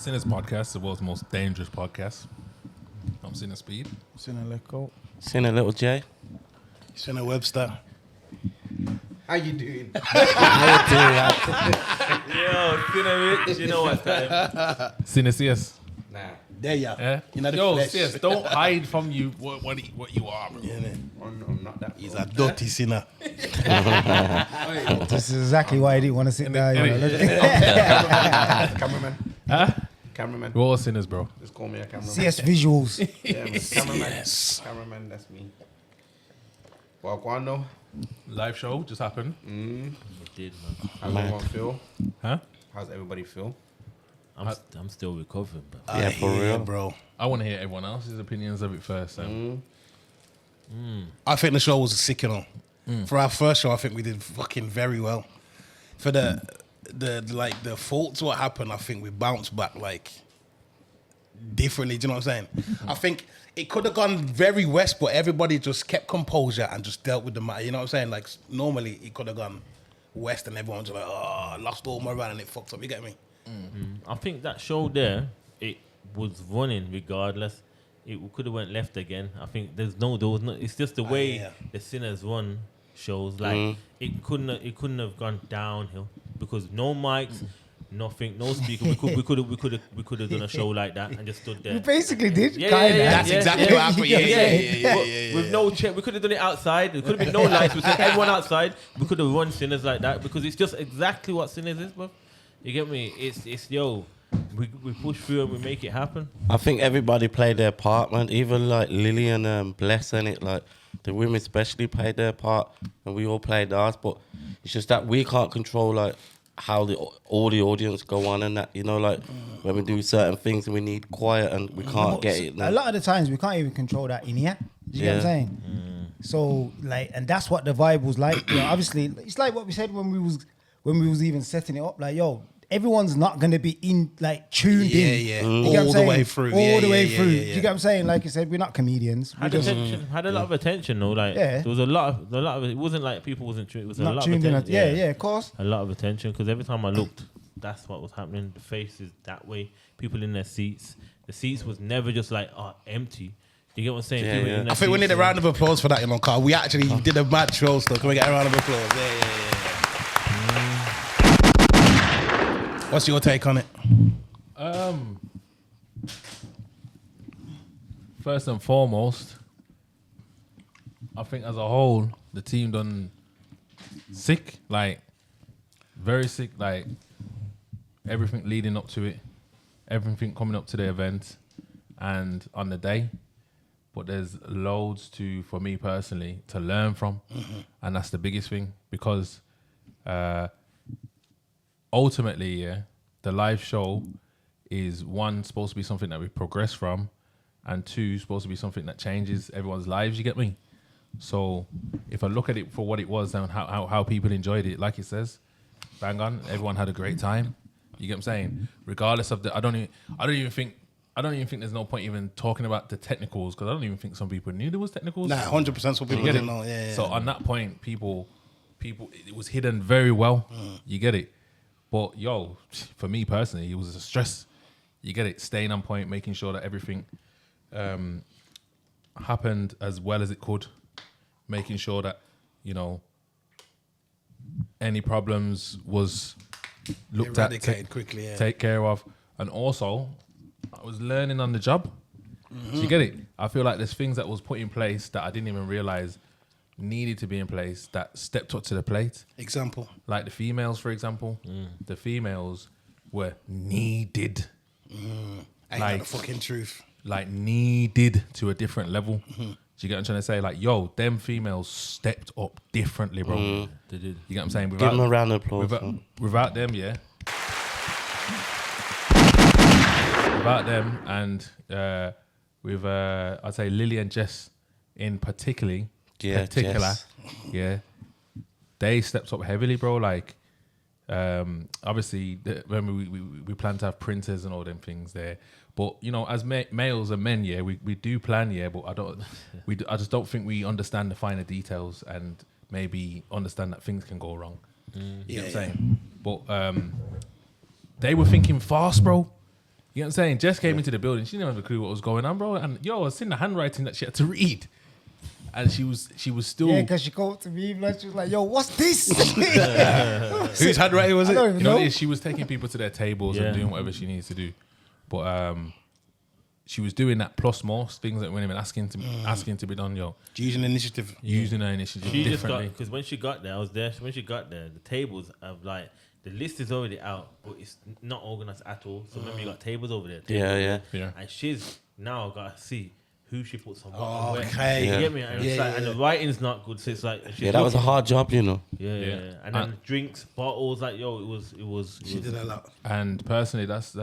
Sinners podcast, the world's most dangerous podcast. I'm Sinner Speed. Sinner Leco. Sinner Little J. Sinner Webster. How you doing? How Yo, Sinner Rich, you know what time? Sinner CS. Nah. There you are. Yeah? You know the Yo, flesh. CS, don't hide from you what you are, bro. Yeah, man. I'm not that. He's a dirty sinner. This is exactly why I didn't want to sit down. Cameraman. Huh? Cameraman. We're all sinners, bro. Just call me a cameraman. CS visuals. Yeah, man. Cameraman. Cameraman, that's me. Well, Guano. Live show just happened. It did, man. How's everyone feel? Huh? How's everybody feel? I'm still recovering, but Yeah, for real. bro. I want to hear everyone else's opinions of it first. I think the show was sick, you know. For our first show, I think we did fucking very well. For the faults what happened, I think we bounced back like differently. Do you know what I'm saying? I think it could have gone very west, but everybody just kept composure and just dealt with the matter. You know what I'm saying? Like normally it could have gone west and everyone's like, oh, I lost all my run and it fucked up. You get me? I think that show there, it was running regardless. It could have went left again. I think there was no. It's just the way the Sinners run shows. Like it couldn't have gone downhill because no mics, nothing, no speaker. We could have done a show like that and just stood there. You basically did. Yeah, kinda. yeah, That's exactly what happened. Yeah. With no check, we could have done it outside. There could have been no lights. We said everyone outside. We could have run Sinners like that because it's just exactly what Sinners is, bro. You get me? It's yo. We push through and we make it happen. I think everybody played their part, man. Even like Lily and Bless and it, like the women especially played their part, and we all played ours. But it's just that we can't control like how all the audience go on and that. You know, like when we do certain things and we need quiet and we can't get it. A lot of the times we can't even control that in here. Do you get what I'm saying? So like, and that's what the vibe was like. You know, obviously, it's like what we said when we was even setting it up. Like, yo, everyone's not gonna be in like tuned in. Yeah. You get what I'm All the saying? way through. All the way Yeah. through. Do you get what I'm saying? Like you said, we're not comedians. Had a lot of attention though. Like Yeah. there was a lot of it. Wasn't like people wasn't tuned. It was a Not lot tuned of in. attention. Yeah, of course. A lot of attention because every time I looked, that's what was happening. The faces that way, people in their seats. The seats was never just like empty. You get what I'm saying? Yeah, People yeah. in their I think we seats, need a round of applause for that, you know, Carl. We actually did a mad show still. Can we get a round of applause? Yeah. What's your take on it? First and foremost, I think as a whole, the team done sick, like very sick, like everything leading up to it, everything coming up to the event and on the day. But there's loads for me personally, to learn from. And that's the biggest thing because ultimately, the live show is one, supposed to be something that we progress from, and two, supposed to be something that changes everyone's lives, you get me? So if I look at it for what it was and how people enjoyed it, like it says, bang on, everyone had a great time. You get what I'm saying? Regardless of I don't even think there's no point even talking about the technicals because I don't even think some people knew there was technicals. Nah, 100% some people didn't know. Yeah. So on that point, people, it was hidden very well. You get it? But yo, for me personally, it was a stress. You get it? Staying on point, making sure that everything happened as well as it could, making sure that, you know, any problems was looked Eradicated quickly, yeah. take care of. And also, I was learning on the job. Do you get it? I feel like there's things that was put in place that I didn't even realize needed to be in place that stepped up to the plate. Example. Like the females, for example. The females were needed. Ain't Like- that the fucking truth? Like needed to a different level. Do you get what I'm trying to say? Like, yo, them females stepped up differently, bro. They did. You get what I'm saying? Give them a round of applause. Without them, yeah. Without them and with I'd say Lily and Jess in particular, Jess. yeah, they stepped up heavily, bro. Like, obviously, remember we plan to have printers and all them things there, but you know, as males and men, yeah, we do plan, yeah, but I just don't think we understand the finer details and maybe understand that things can go wrong. You know what I'm saying? But they were thinking fast, bro. You know what I'm saying? Jess came into the building. She didn't have a clue what was going on, bro. And yo, I seen the handwriting that she had to read, and she was still. Yeah, because she came up to me, and she was like, "Yo, what's this?" Whose handwriting was I it? don't even You know, know. what it is? She was taking people to their tables and doing whatever she needs to do, but she was doing that plus more things that women asking to be done. Yo, Using initiative. using her initiative She just got differently. because when she got there, I was there. When she got there, the tables have like the list is already out, but it's not organized at all. So remember, you got tables over there. Yeah. And she's now got to see who she puts on what. Oh, and where. okay. You Yeah. get me? And, it's like, and the writing's not good. So it's like she's Yeah, that was a looking- hard job, you know. Yeah. And then drinks, bottles, like yo, it was. She did a lot. And personally, that's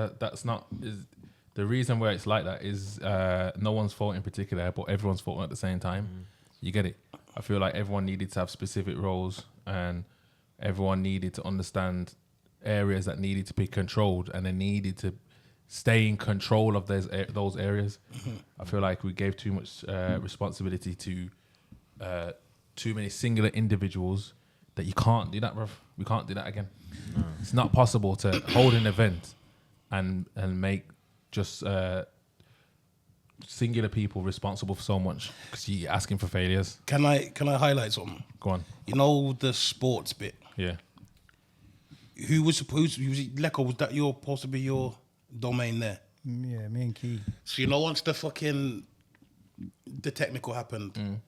not is the reason where it's like that is no one's fault in particular, but everyone's fault at the same time. You get it? I feel like everyone needed to have specific roles, and everyone needed to understand areas that needed to be controlled, and they needed to stay in control of those areas. I feel like we gave too much responsibility to too many singular individuals that you can't do that, bruv. We can't do that again. It's not possible to hold an event and make just singular people responsible for so much because you're asking for failures. Can I highlight something? Go on. You know the sports bit. Yeah. Who was supposed? Leco, was that supposed to be your domain there? Yeah, me and Key. So you know, once the technical happened,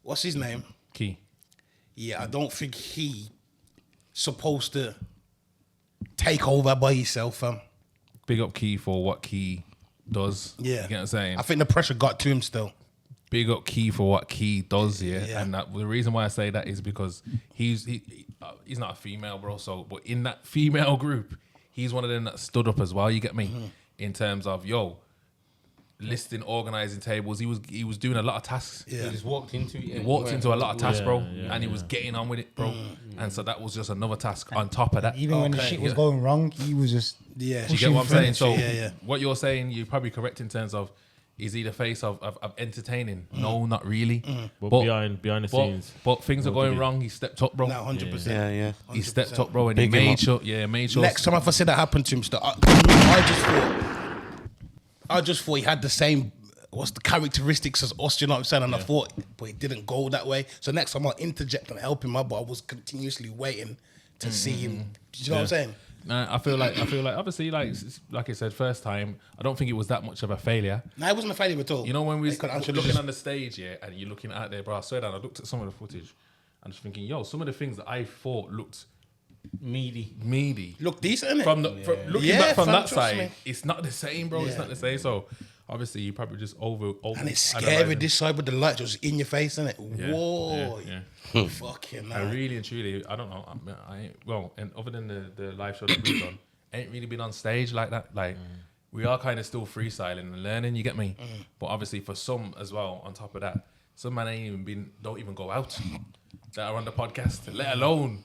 what's his name? Key. Yeah, I don't think he supposed to take over by himself, fam. Big up Key for what Key does. Yeah, You get what I'm saying? I think the pressure got to him still. Big up Key for what Key does, yeah. Yeah. And the reason why I say that is because he's not a female, bro. So, but in that female group, he's one of them that stood up as well. You get me? In terms of listing, organizing tables. He was doing a lot of tasks. Yeah. He just walked into it. He walked into a lot of tasks, bro, yeah, and he was getting on with it, bro. And so that was just another task on top of that. Even when the Okay, shit was yeah. going wrong, he was just Yeah, Do you get what I'm saying? So Yeah. what you're saying, you're probably correct in terms of, is he the face of entertaining? No, not really. But behind the scenes. But things are going wrong. He stepped up, bro. Now 100%. Yeah. He stepped up, bro, and he Big him made up. sure. Made sure. Next time if I see that happen to him, I just thought he had the same. What's the characteristics as us? You know what I'm saying? And I thought, but it didn't go that way. So next time I'll interject and help him out. But I was continuously waiting to see him. Do you know what I'm saying? Nah, I feel like obviously like I said first time, I don't think it was that much of a failure. No, it wasn't a failure at all. You know when we They could actually looking just- on the stage, yeah, and you're looking out there, bro. I swear down, I looked at some of the footage, and just thinking, yo, some of the things that I thought looked meaty. Look decent, innit? From looking Yeah, back from fam, that trust side, me. it's not the same, bro. It's Yeah. not the same. So obviously you probably just over And it's scary analysing. this side with the light just in your face, isn't it? Yeah, Whoa. yeah. Fucking I hell. really and truly, I don't know. I ain't, well, and other than the live show that we've done, ain't really been on stage like that. Like we are kind of still freestyling and learning. You get me? But obviously for some as well, on top of that, some man don't even go out that are on the podcast, let alone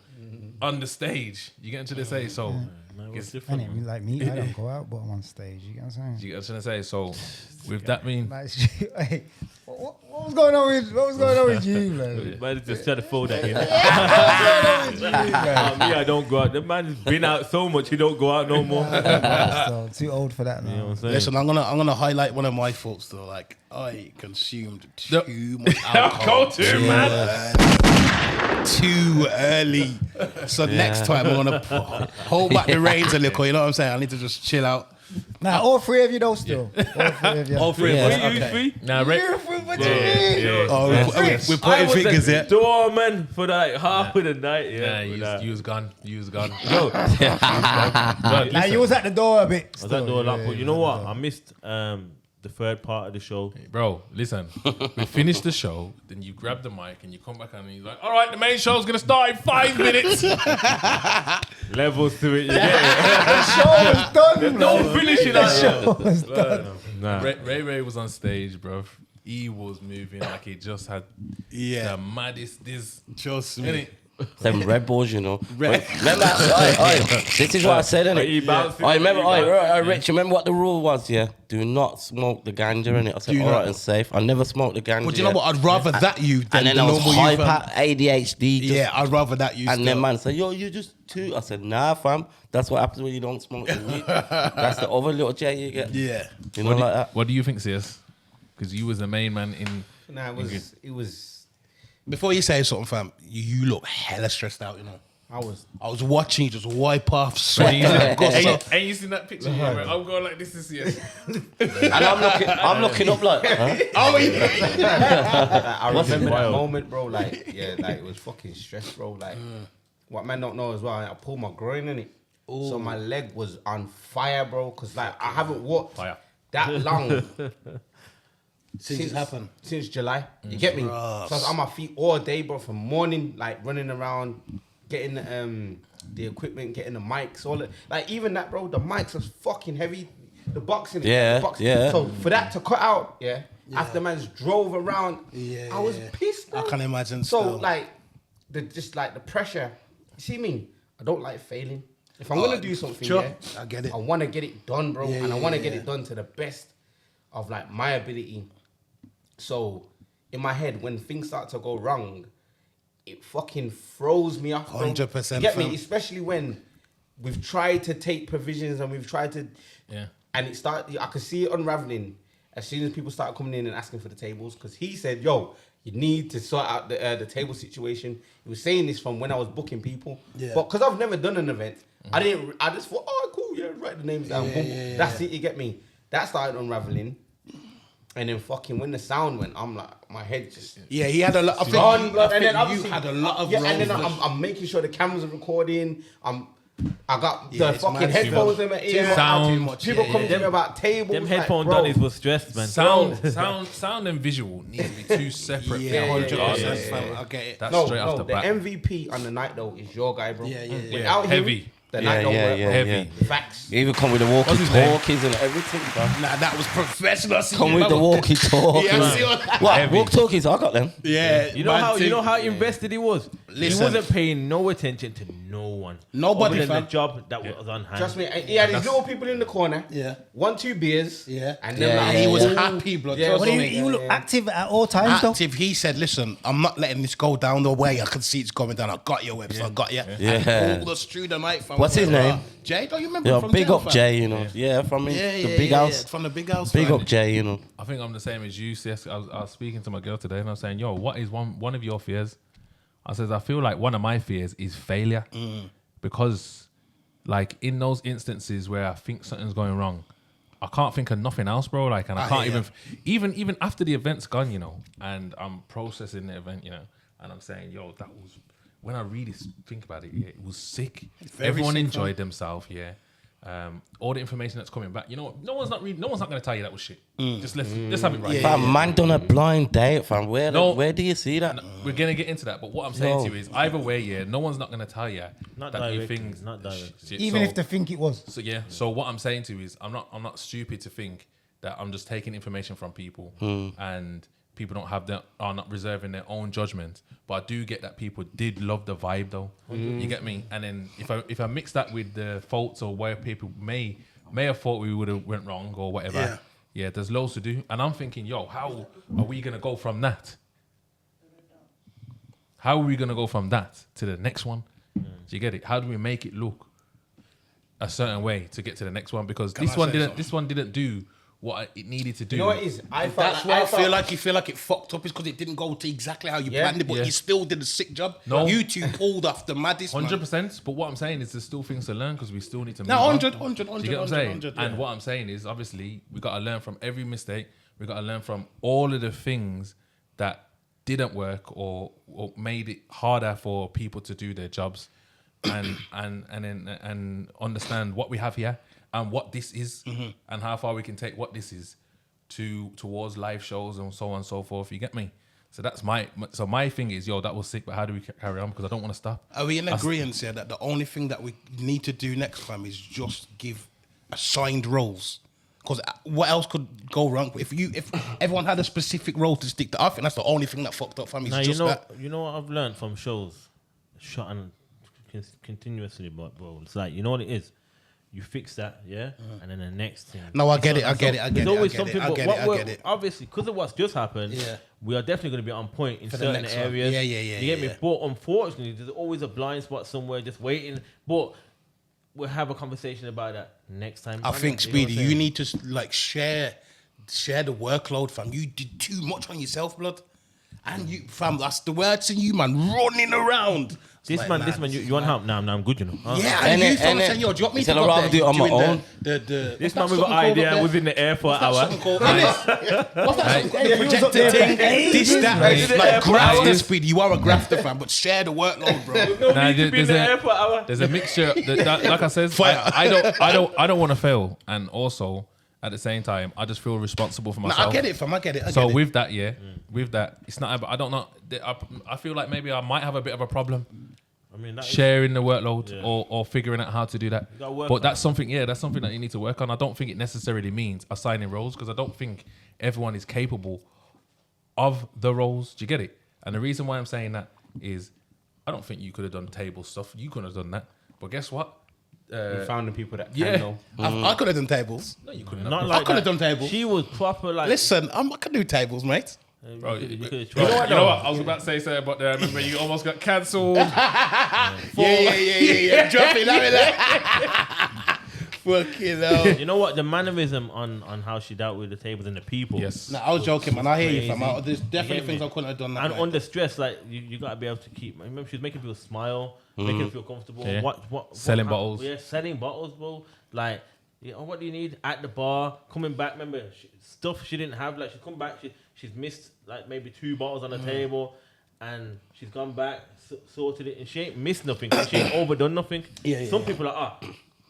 on the stage. You get into the say so. No, it was It's- different. And it, like me, I don't go out, but I'm on stage. You get what I'm saying? You get what I'm trying to say? So with that mean, Like, hey, what was going on with you, man? Man, just try to fold that in. What was going on with you, man? Me, I don't go out. The man's been out so much, he don't go out no more. You So, too old for that know what now. I'm saying? Listen, I'm gonna highlight one of my thoughts though. Like I consumed too much alcohol. Go to man. Too early. So next time I'm gonna hold back the reins a little. You know what I'm saying? I need to just chill out. Nah, all three of you though still. All three of you. All three Yeah. of us. Who you Okay. three? Nah, What do you mean? Oh, we're I putting was fingers the here. doorman for like half of the night. Yeah, Nah, you was gone. You was gone. No, Nah, you was at the door a bit. I was at door still. lock, but you know what? I missed the third part of the show. Bro, listen. We finished the show, then you grab the mic and you come back and you're like, all right, the main show's gonna start in 5 minutes. Levels to it. You get The show was done, it? bro. Don't finish it like that. Was done. Nah. Ray was on stage, bro. He was moving like he just had Yeah. the maddest this. Trust me. Innit? Them Red Bulls, you know. Remember, this is what I said, innit? I remember, Rich, remember what the rule was, yeah? Do not smoke the ganja, innit? I said, all right, and safe. I never smoked the ganja. But you know what? I'd rather that you than and then the I was normal you. hyper ADHD. Yeah, I'd rather that you. And then man said, yo, you just too. I said, nah, fam. That's what happens when you don't smoke the weed. That's the other little J you get. Yeah. You know, like that. What do you think, CS? Because you was the main man in. Nah, it was. Before you say something, fam, you look hella stressed out, you know. I was watching you just wipe off sweat. Ain't you seen that picture? Yeah, I'm going like this is CS. And I'm looking up like, huh? Oh, yeah. I remember that moment, bro. Like, yeah, like it was fucking stress, bro. Like, what man don't know as well, I pulled my groin in it. So my leg was on fire, bro. Cause like I haven't walked that long. Since it happened. Since July. You get me? So I was on my feet all day, bro, from morning, like running around, getting the equipment, getting the mics, all it. Like even that, bro, the mics was fucking heavy. The boxing. Yeah, the boxing. yeah. So for that to cut out, after man's drove around, I was pissed, bro. I can imagine. So still. like the pressure. You see me? I don't like failing. If I'm gonna do something, sure. I get it. I wanna get it done, bro. And I wanna get it done to the best of like my ability. So in my head, when things start to go wrong, it fucking throws me off. 100%. You get me? Especially when we've tried to take provisions and we've tried to, and I could see it unraveling as soon as people started coming in and asking for the tables. Because he said, "Yo, you need to sort out the table situation." He was saying this from when I was booking people, but because I've never done an event, I just thought, "Oh, cool, yeah, write the names down." Boom. That's it. You get me? That started unraveling. And then fucking when the sound went, I'm like, my head just... Yeah, he had a lot... I think you had a lot of roles. And then I'm making sure the cameras are recording. I got the fucking headphones in my ear. Sound. People coming to me about tables. Them headphone Donnies was stressed, man. Sound and visual need to be two separate things. 100%, fam. I get it. That's straight off the the bat. MVP on the night, though, is your guy, bro. Yeah. Heavy. The night don't work, bro. Heavy. Facts. You even come with the walkie-talkies and everything, bro. Nah, that was professional. Come with the walkie-talkies. Yeah, see what? What? Walkie-talkies? I got them. Yeah. You know how invested he was? Listen. He wasn't paying no attention to no one. Nobody, other than fam. the job that was on hand. Trust me, he had his little people in the corner. Yeah. 1-2 beers. Yeah. And then he was happy, blood. Yeah, Trust But me. you look active at all times, though. Active. He said, "Listen, I'm not letting this go down the way. I can see it's going down. I got your website. I got you." Yeah. And all us through the night, fam. What's his name? Jay. Don't you remember? Yeah, from big jail, up fam? Jay, you know. Yeah, from the big house. From the big house. Big fam. up Jay, you know. I think I'm the same as you, sis. I was speaking to my girl today and I was saying, yo, what is one of your fears? I says, I feel like one of my fears is failure. Because like in those instances where I think something's going wrong, I can't think of nothing else, bro. Like, and I can't even after the event's gone, you know, and I'm processing the event, you know, and I'm saying, yo, that was, when I really think about it, it was sick. Everyone enjoyed themselves, yeah. All the information that's coming back, you know what? No one's not going to tell you that was shit. Just let's have it right. Fam, man done a blind date, fam. Where do you see that? We're gonna get into that, but what I'm saying to you is, either way, yeah, no one's not gonna tell you Not that direct, you think not direct. shit. Even So- if they think it was. So yeah, so what I'm saying to you is, I'm not stupid to think that I'm just taking information from people and people are not reserving their own judgment. But I do get that people did love the vibe though. You get me? And then if I mix that with the faults or where people may have thought we would have went wrong or whatever. Yeah, there's loads to do. And I'm thinking, yo, how are we gonna go from that? How are we gonna go from that to the next one? Do you get it? How do we make it look a certain way to get to the next one? Because this one didn't do what it needed to do. You know what it is? That's why I feel like you feel like it fucked up is because it didn't go to exactly how you planned it, but you still did a sick job. No. You two pulled off the maddest. 100%. But what I'm saying is, there's still things to learn because we still need to. No, move 100, on. 100, Do you get what I'm 100, saying? 100, And yeah. what I'm saying is, obviously, we got to learn from every mistake. We got to learn from all of the things that didn't work or made it harder for people to do their jobs, and understand what we have here and what this is, and how far we can take what this is towards live shows and so on and so forth. You get me? So that's my thing is, yo, that was sick, but how do we carry on? Because I don't want to stop. Are we in agreement here that the only thing that we need to do next time is just give assigned roles? Because what else could go wrong? If everyone had a specific role to stick to, I think that's the only thing that fucked up, fam. Is Now, just that. you know what I've learned from shows shot and continuously, but bro, it's like, you know what it is. You fix that, yeah, and then the next thing. No, I get it. I get it. There's always something. I get it. Obviously, because of what's just happened, we are definitely going to be on point in For the certain next one. areas. Yeah. You get me? But unfortunately, there's always a blind spot somewhere just waiting. But we'll have a conversation about that next time. I think, You know what I'm Speedy, saying? you need to like share the workload, fam. You did too much on yourself, blood. And you, fam, that's the words in you, man, running around. This Like, man, you want help? Nah, I'm good, you know. Yeah, And and you it- fam and it- saying, yo, do you want me to instead of go rather there do it on my doing own. This man, we got idea. We've been in the air for an hour. What's that something called? The projector thing. This, that, Right. it's like grafter, Speed. You are a grafter, fam, but share the workload, bro. Nah, Need to be in the air for an hour. there's a mixture. Like I said, Fire. I don't want to fail, and also at the same time, I just feel responsible for Nah, myself. I get it, fam. I get it. So with that, with that, it's not. I don't know. I feel like maybe I might have a bit of a problem I mean, that is, sharing the workload Yeah. or figuring out how to do that. gotta work But on that's something. Yeah, that's something that you need to work on. I don't think it necessarily means assigning roles because I don't think everyone is capable of the roles. Do you get it? And the reason why I'm saying that is I don't think you could have done table stuff. You couldn't have done that. But guess what? We found the people that yeah. can know. I could have done tables. No, you couldn't. not have. like I could have that. done tables. She was proper like. Listen, I can do tables, mate. Bro, you could you know what? I was about to say something, but I remember you almost got cancelled. Yeah. Drop it, that. Fucking hell. You know what? The mannerism on how she dealt with the tables and the people. Yes. No, I was joking, man. I hear you, fam. Crazy. There's You definitely get things me? I couldn't have done that. And like. under stress, like you gotta be able to keep. Remember, she was making people smile, making them feel comfortable. Yeah. What Selling how- bottles. Yeah, selling bottles, bro. Like, you know, what do you need at the bar? Coming back, remember stuff she didn't have. Like, she's come back, she's missed like maybe 2 bottles on the table, and she's gone back, sorted it, and she ain't missed nothing. She ain't overdone nothing. Some people are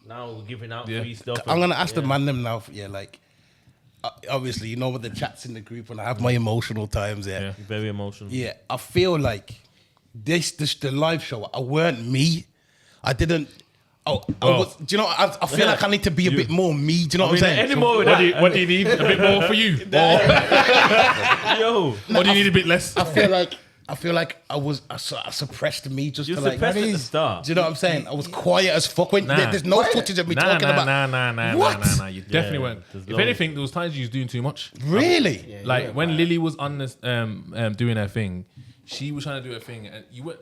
now we're giving out free stuff. I'm gonna ask the man them now. Yeah, like obviously, you know what the chats in the group when I have my emotional times. Yeah, Very emotional. yeah. I feel like this the live show. I weren't me. I didn't. Oh, do you know? I feel like I need to be a bit more me. Do you know what I'm saying? Any more with What that? do you need? A bit more for you? Yo, Or do you need a bit less? I feel like I suppressed me just you to like. suppressed at the start. Do you know what I'm saying? I was quiet as fuck. When Nah. there's no footage of me talking about. Nah. You definitely weren't. there's If loads. anything, there was times you was doing too much. Really? Like when Lily was on this doing her thing, she was trying to do her thing, and you were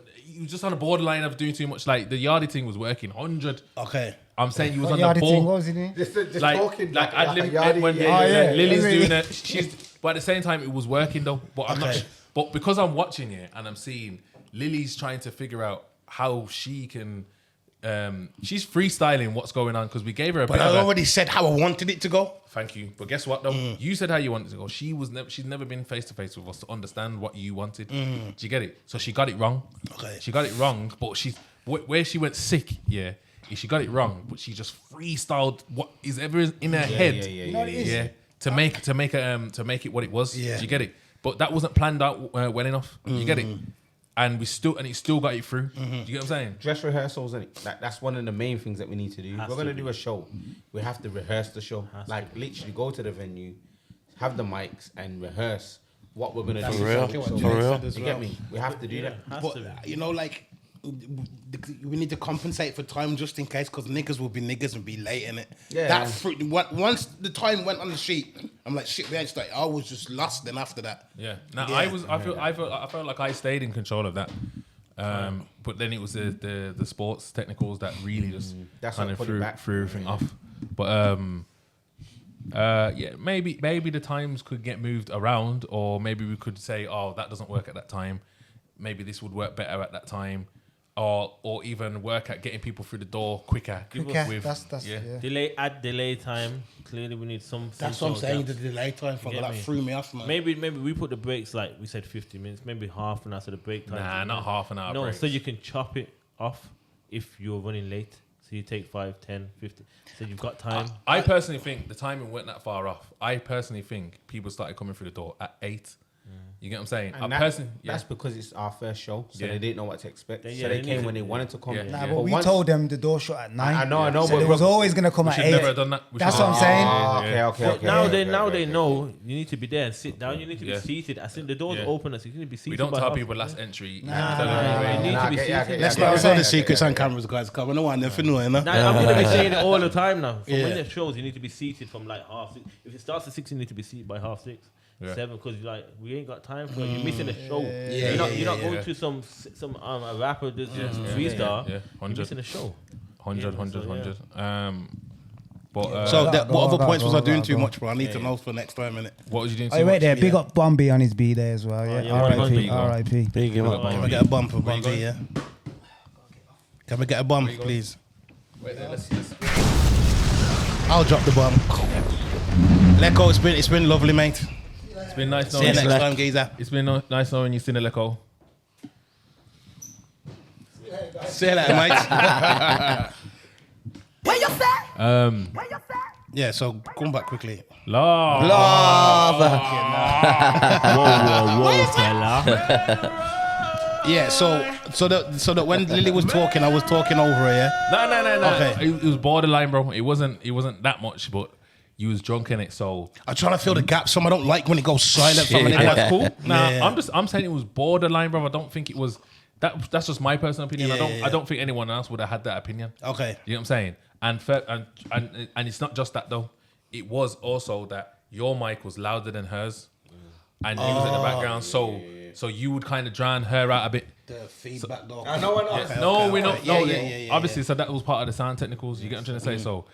just on the borderline of doing too much. Like the Yardie thing was working 100. Okay. I'm saying you was What on the Yardie thing? What ball. was he doing? Just Like talking. ad lib Yardie, when yeah. Lily's Yeah. doing it. But at the same time, it was working though. But I'm not. Okay. But because I'm watching it and I'm seeing Lily's trying to figure out how she can. She's freestyling what's going on because we gave her a. But bit I of a- already said how I wanted it to go. Thank you. But guess what though? You said how you wanted to go. She's never been face to face with us to understand what you wanted. Do you get it? So she got it wrong. Okay. She got it wrong, but where she went sick, is she got it wrong, but she just freestyled what is ever in her head. Yeah. To make it what it was. Yeah. Do you get it? But that wasn't planned out well enough. You get it? And it still got it through. Do you get what I'm saying? Dress rehearsals, and that's one of the main things that we need to do. Has We're to gonna be. do a show. We have to rehearse the show. Like literally go to the venue, have the mics, and rehearse what we're gonna do. For real. exactly what For Jay real. said as You well. get me? We have to do that. Has But to be. you know, like we need to compensate for time just in case, because niggas will be niggas and be late in it. Yeah. Once the time went on the sheet, I'm like, shit, we ain't started. I was just lost. Then after that, Yeah. Now Yeah. I felt like I stayed in control of that. But then it was the sports technicals that really just That's kind what of put it threw back. everything off. But maybe the times could get moved around, or maybe we could say, oh, that doesn't work at that time. Maybe this would work better at that time, or even work at getting people through the door quicker. Quicker, that's yeah. Delay time. Clearly, we need some. that's some what I'm sort of saying. gaps. The delay time for Get that me? threw me off, man. Maybe we put the breaks like we said 50 minutes, maybe half an hour, so the break time. Nah, not half an hour. No, breaks. so you can chop it off if you're running late. So you take 5, 10, 50. So you've got time. I personally think the timing went that far off. I personally think people started coming through the door at 8. You get what I'm saying? And A that- person, That's because it's our first show, so Yeah. they didn't know what to expect. Yeah, So they they came need when to- they wanted to come. Yeah. Nah, Yeah. but But we once- told them the door shut at 9. I know, So but they was always gonna come we at should 8. never have done that. We That's should what I'm have- saying. Okay. Now okay. they know you need to be there and sit down. You need to be Yeah. seated. I think the doors Yeah. open. So you need to be seated. We don't by tell half- people last entry. You need to be seated. Let's what I'm not saying. tell the secrets and cameras, guys. Come on, no one, nothing, no, no. Now, I'm gonna be saying it all the time now. From Yeah. when it shows, you need to be seated from like 6:30. If it starts at 6, you need to be seated by 6:30. Yeah. 7, because like we ain't got time for it. You're missing a show. Yeah, you're not going yeah. to some a rapper that's freestyle. Yeah, You're 100. missing a show. 100, 100, so, 100. So what other points was I doing go. too much, bro? I need to know for next time, innit? What was you doing? Oh, too wait much? there. Big Yeah. up Bumby on his B there as well. Yeah. yeah, R.I.P. Bumby, go. R.I.P. Big him up. Can we get a bump for Bunty, yeah? Can we get a bump, please? Wait there, let's I'll drop the bump. Let go, it's been lovely, mate. It's been nice See you knowing next you. time, geezer. It's been nice knowing you, Sineleco. See you later, mate. Yeah, so come back quickly. Love. Whoa, fella. Yeah, so that when Lily was talking, I was talking over her, yeah? No. Okay. It was borderline, bro. It wasn't that much, but you was drunk in it, so I'm trying to fill the gap. Some I don't like when it goes silent. Shit. From and that's cool. Nah, Yeah. I'm saying it was borderline, bro. I don't think it was that. That's just my personal opinion. Yeah. I don't think anyone else would have had that opinion. Okay. You know what I'm saying? And it's not just that though. It was also that your mic was louder than hers, and you was in the background, so you would kind of drown her out a bit. The feedback though. I know. Yeah. No, we're not. No, Yeah, obviously, so that was part of the sound technicals. You get what I'm trying to say? So,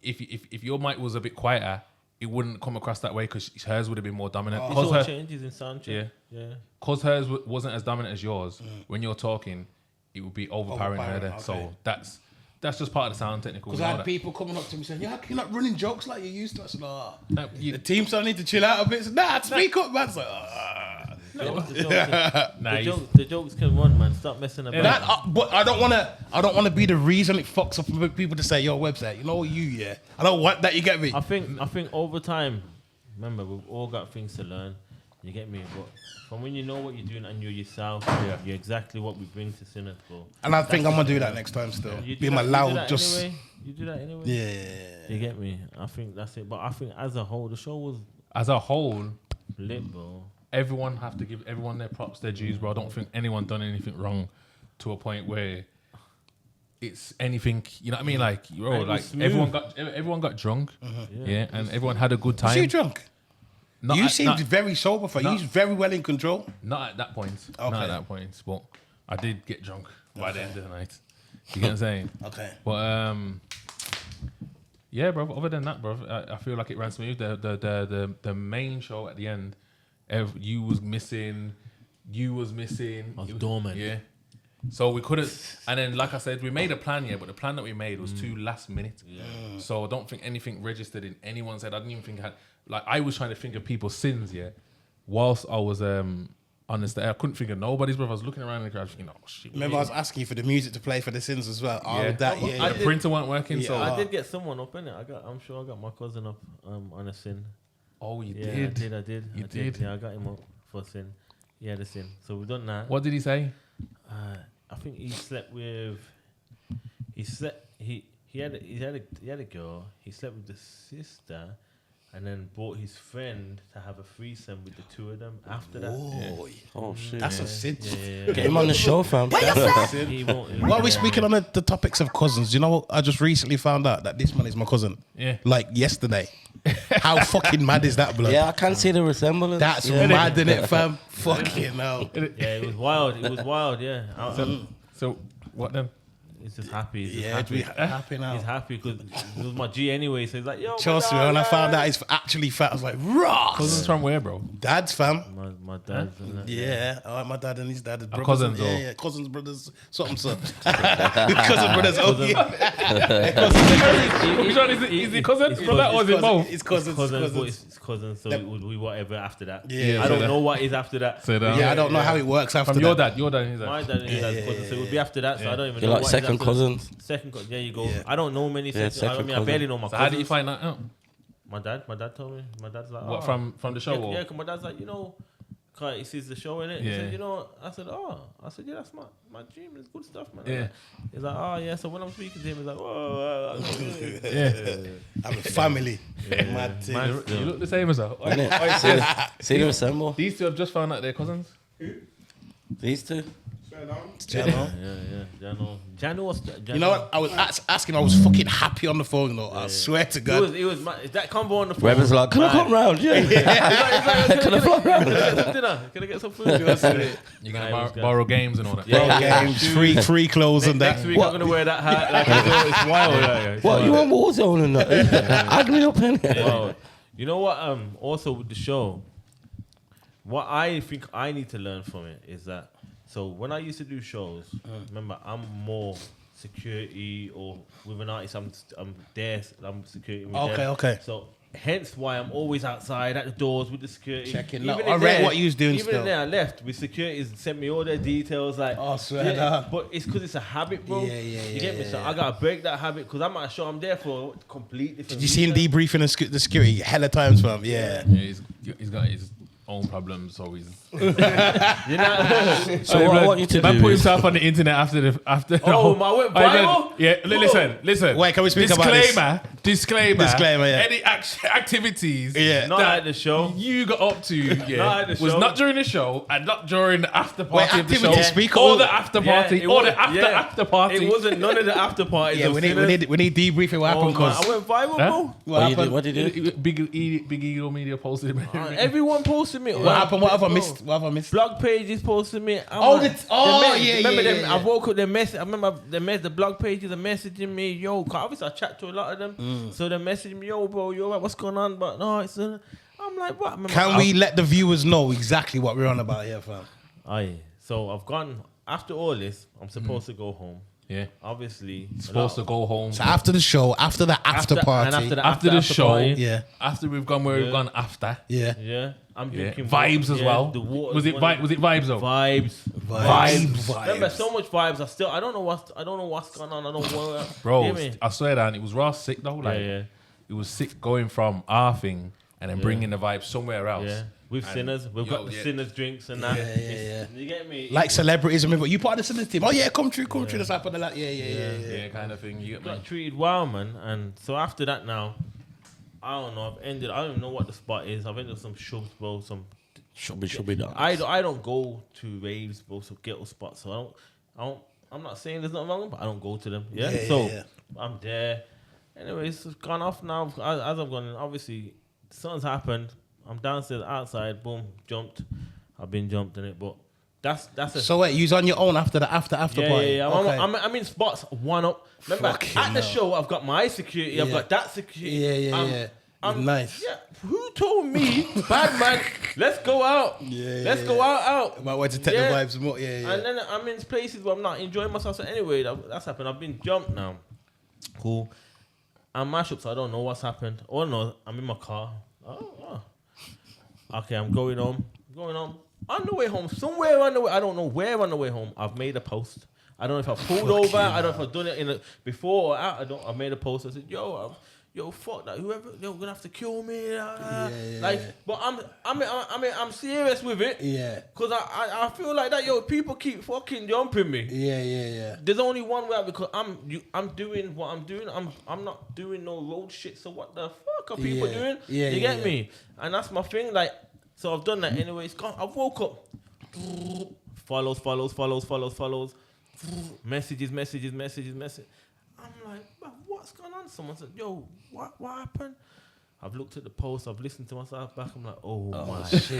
if your mic was a bit quieter, it wouldn't come across that way because hers would have been more dominant. It's Cause all her, changes in sound check. Yeah. cause hers wasn't as dominant as yours. When you're talking, it would be overpowering her. There. Okay. So that's just part of the sound technicals. Because I had people coming up to me saying, "Yeah, you're not running jokes like you used to." I said, No, the team still need to chill out a bit. I said, nah, speak up, man. I was like, The jokes can run, man. Stop messing about. But I don't want to be the reason it fucks up for people to say your website. You know you, yeah. I don't want that. You get me? I think over time, remember, we've all got things to learn. You get me? But from when you know what you're doing and you're yourself, you're exactly what we bring to Sinners, bro. And I think I'm gonna do that next time. Still, You do be my that- loud, just anyway. You do that anyway. yeah. You get me? I think that's it. But I think as a whole, the show was as a whole, lit, bro. everyone have to give everyone their props, their dues, bro. I don't think anyone done anything wrong to a point where it's anything. You know what I mean? Like, bro, And it like was smooth. everyone got drunk, yeah, and everyone had a good time. Was you drunk? Not You at- seemed not- very sober for you. not- was very well in control. Not at that point. Okay. Not at that point. But I did get drunk by the end of the night. You get what I'm saying? Okay. But yeah, bro. Other than that, bro, I feel like it ran smooth. The main show at the end, you was missing. I was dormant. Yeah. So we couldn't, and then like I said, we made a plan, yeah, but the plan that we made was too last minute. Yeah. So I don't think anything registered in anyone's head. I didn't even think I was trying to think of people's sins, yeah, whilst I was on the stage. I couldn't think of nobody's, bro. I was looking around in the crowd thinking, oh shit. Remember, I was asking you for the music to play for the Sins as well. All Yeah. of that, yeah. The printer weren't working, so I did get someone up in it. I'm sure I got my cousin up on a sin. oh, you Yeah, did. I did. You I did? Yeah, I got him up for a sin. Yeah, the sin. So we've done that. What did he say? I think he slept with. He had a girl. He slept with the sister, and then brought his friend to have a threesome with the two of them. After that, Oh shit. That's a sin. yeah. Get him on the show, fam. He won't. While we're speaking on the topics of cousins, you know what? I just recently found out that this man is my cousin. Yeah. Like yesterday. How fucking mad is that, blood? Yeah, I can see the resemblance. That's yeah. mad, isn't it, fam? Fucking hell. Yeah, it was wild. It was wild. Yeah. So what then? He's just happy. He's just Yeah, happy. happy now. He's happy because it was my G anyway. So he's like, yo, Trust me, my when I dad, found out he's actually fat, I was like, Ross! Cousins from where, bro? Dad's fam. My dad's and that. Yeah, all right, my dad and his dad is brothers. cousins, yeah, or- yeah, cousins, brothers, something, so. Cousin, brothers, oh yeah. Which one is it? Is it cousins, brother, or is it both? It's cousins, Cousins, but cousins. it's cousins, so it would be whatever after that. Yeah, I don't so know what is after that. So that, Yeah, I don't know how it works after from that. your dad and his My dad. dad and his dad's cousins, so it would be after that. So I don't even You're know like what is second after cousins. that. Second cousin. There you go. Yeah. I don't know many Yeah, second. I second mean, I barely know my So how did you cousins. find that out? My dad told me. My dad's like, What oh. from the show? Yeah, or? yeah, 'cause my dad's like, He sees the show in it. He Yeah. said, you know what? I said, yeah, that's my dream. It's good stuff, man. Yeah. He's like, oh, yeah. So when I'm speaking to him, he's like, whoa. I'm a family. Mad thing. Man, You look the same as her. See them assemble. These two have just found out they're cousins. These two. Jano. Yeah. Jano. You know what? I was asking. I was fucking happy on the phone. Though. I swear to God. It was is that combo on the phone. Webber's like, can I come round? Yeah. Can I fly around? Can I get some dinner? Can I get some food? You're gonna borrow games and all that. Yeah. Games, free clothes and that. Next week I'm gonna wear that hat. Like, it's wild. What, you want Warzone and that? Add me up in it. Wow. You know what? Also with the show, what I think I need to learn from it is that. So when I used to do shows, remember I'm more security or with an artist. I'm there. I'm security. With them. Okay. So hence why I'm always outside at the doors with the security. Checking out. I read what you was doing Even still. in there, I left with security. Sent me all their details. Like, swear down. But it's because it's a habit, bro. Yeah, You get me? So I gotta break that habit because I'm at a show. I'm there for a complete different. Did you see him reason. debriefing the security hella times, fam? Yeah. He's got his own problems, so he's. You know? So what I want you to Man do put is... himself on the internet after the. Oh, my went viral? Yeah, listen. Wait, can we speak about this? Disclaimer, yeah. Any activities Not that at the show. you got up to Not at the was show. not during the show and not during the after party of the show. activities, speak or up. the after party, or the after party. It wasn't none of the after parties. Yeah, we need debriefing what happened, I cause went viral, Huh? bro. What did you do? Big Eagle Media posted it. Everyone posted me. what happened? What have I missed? What have I missed? Blog pages posted me. Remember them? yeah. I woke up. I remember the blog pages are messaging me. Yo, 'cause obviously I chat to a lot of them. So they're messaging me. Yo, bro, yo, what's going on? But no, it's. I'm like, what? Can we let the viewers know exactly what we're on about here, fam? Aye. So I've gone after all this. I'm supposed to go home. Yeah, Obviously, supposed to go home. So after the show, after the after party, After the show, party, yeah, after we've gone where we've gone after. yeah, yeah, I'm Yeah. drinking Vibes as well. The water Was it vibes though? Vibes. Remember, so much vibes. I don't know what's going on. I don't know. Bro, Hear me? I swear down, it was raw sick though. Like Yeah. it was sick going from our thing and then bringing the vibe somewhere else. Yeah. With And sinners, we've got the sinners drinks and that. Yeah. You get me? like celebrities. I remember you part of the sinners team. Oh yeah, come true. That's happened a lot. Yeah. Yeah, kind of thing. You get me? got treated well, man. And so after that, now I don't know. I don't even know what the spot is. I've ended up some shubs, bro. Should be done. I don't go to raves, bro. Some ghetto spots. So I'm not saying there's nothing wrong, but I don't go to them. Yeah. I'm there. Anyways, it's gone off now. As I've gone, obviously something's happened. I'm downstairs, outside, boom, jumped. I've been jumped in it, but that's a. So wait, you's on your own after the after party. Yeah. Okay. I'm in spots one up. Remember, Fucking at the hell. show, I've got my security. I've got that security. Yeah. Nice. Yeah. Who told me, bad man? Let's go out. Let's go out. Might want to take the vibes more. Yeah. And then I'm in places where I'm not enjoying myself. So anyway, that's happened. I've been jumped now. Cool. I'm mashup, so I don't know what's happened. Oh no, I'm in my car. Oh. Okay, I'm going home. On the way home, somewhere on the way, I don't know where on the way home, I've made a post. I don't know if I pulled over. I don't know if I've done it before or out. I made a post. I said, yo, fuck that. Whoever, they're gonna have to kill me. But I'm serious with it. Yeah. Cause I feel like that. Yo, people keep fucking jumping me. Yeah. There's only one way out because I'm doing what I'm doing. I'm not doing no road shit. So what the fuck are people doing? Yeah, You get me? And that's my thing. Like, so I've done that anyway. It's gone. I woke up. Follows. Messages. I'm like, what's going on? Someone said, yo, what happened? I've looked at the post. I've listened to myself back. I'm like, oh my shit.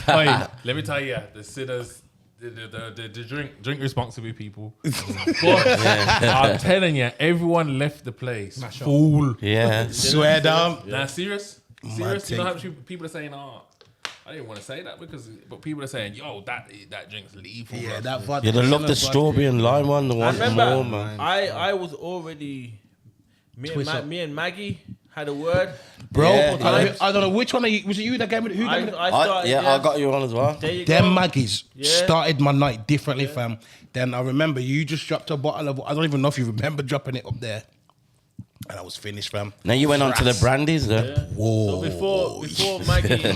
Wait, let me tell you, the sinners, the drink responsibly people. I'm telling you, everyone left the place full. Yeah. Swear down. Nah, serious. You know thing. how people are saying, I didn't want to say that but people are saying, yo, that drink's lethal. Yeah, bro. that vodka. Yeah, they love the strawberry and lime one. The I one remember more, man. I was already me and Maggie had a word. Bro, Yeah. I don't know which one. Was it you that gave me? Who gave me? I started. I got you on as well. There you Them go. Maggies started my night differently, fam. Then I remember you just dropped a bottle of. I don't even know if you remember dropping it up there. and I was finished, fam. Now you went on to the Crass. brandies, though. Yeah. Whoa. So before Maggie,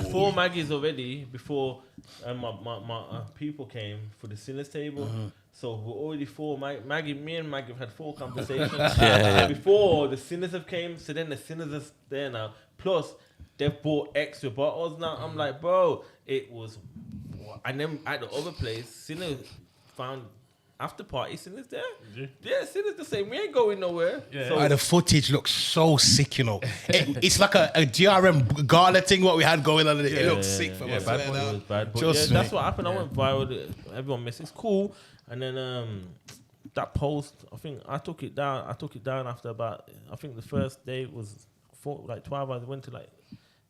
before Maggie's already, before my people came for the sinners table. So we're already Maggie, me and Maggie have had 4 conversations. Before the sinners have came, so then the sinners are there now. Plus, they've bought extra bottles now. I'm like, bro, it was, and then at the other place, sinners found. After party, Sinners there? Yeah, Sinners the same. We ain't going nowhere. Yeah. So, The footage looks so sick, you know. It's like a GRM gala thing, what we had going on. It looks sick for us. bad boy. It was bad boy. Just That's what happened. I went viral. Everyone missed. It's cool. And then that post, I think I took it down. I took it down after about, I think the first day was 12 hours. It went to like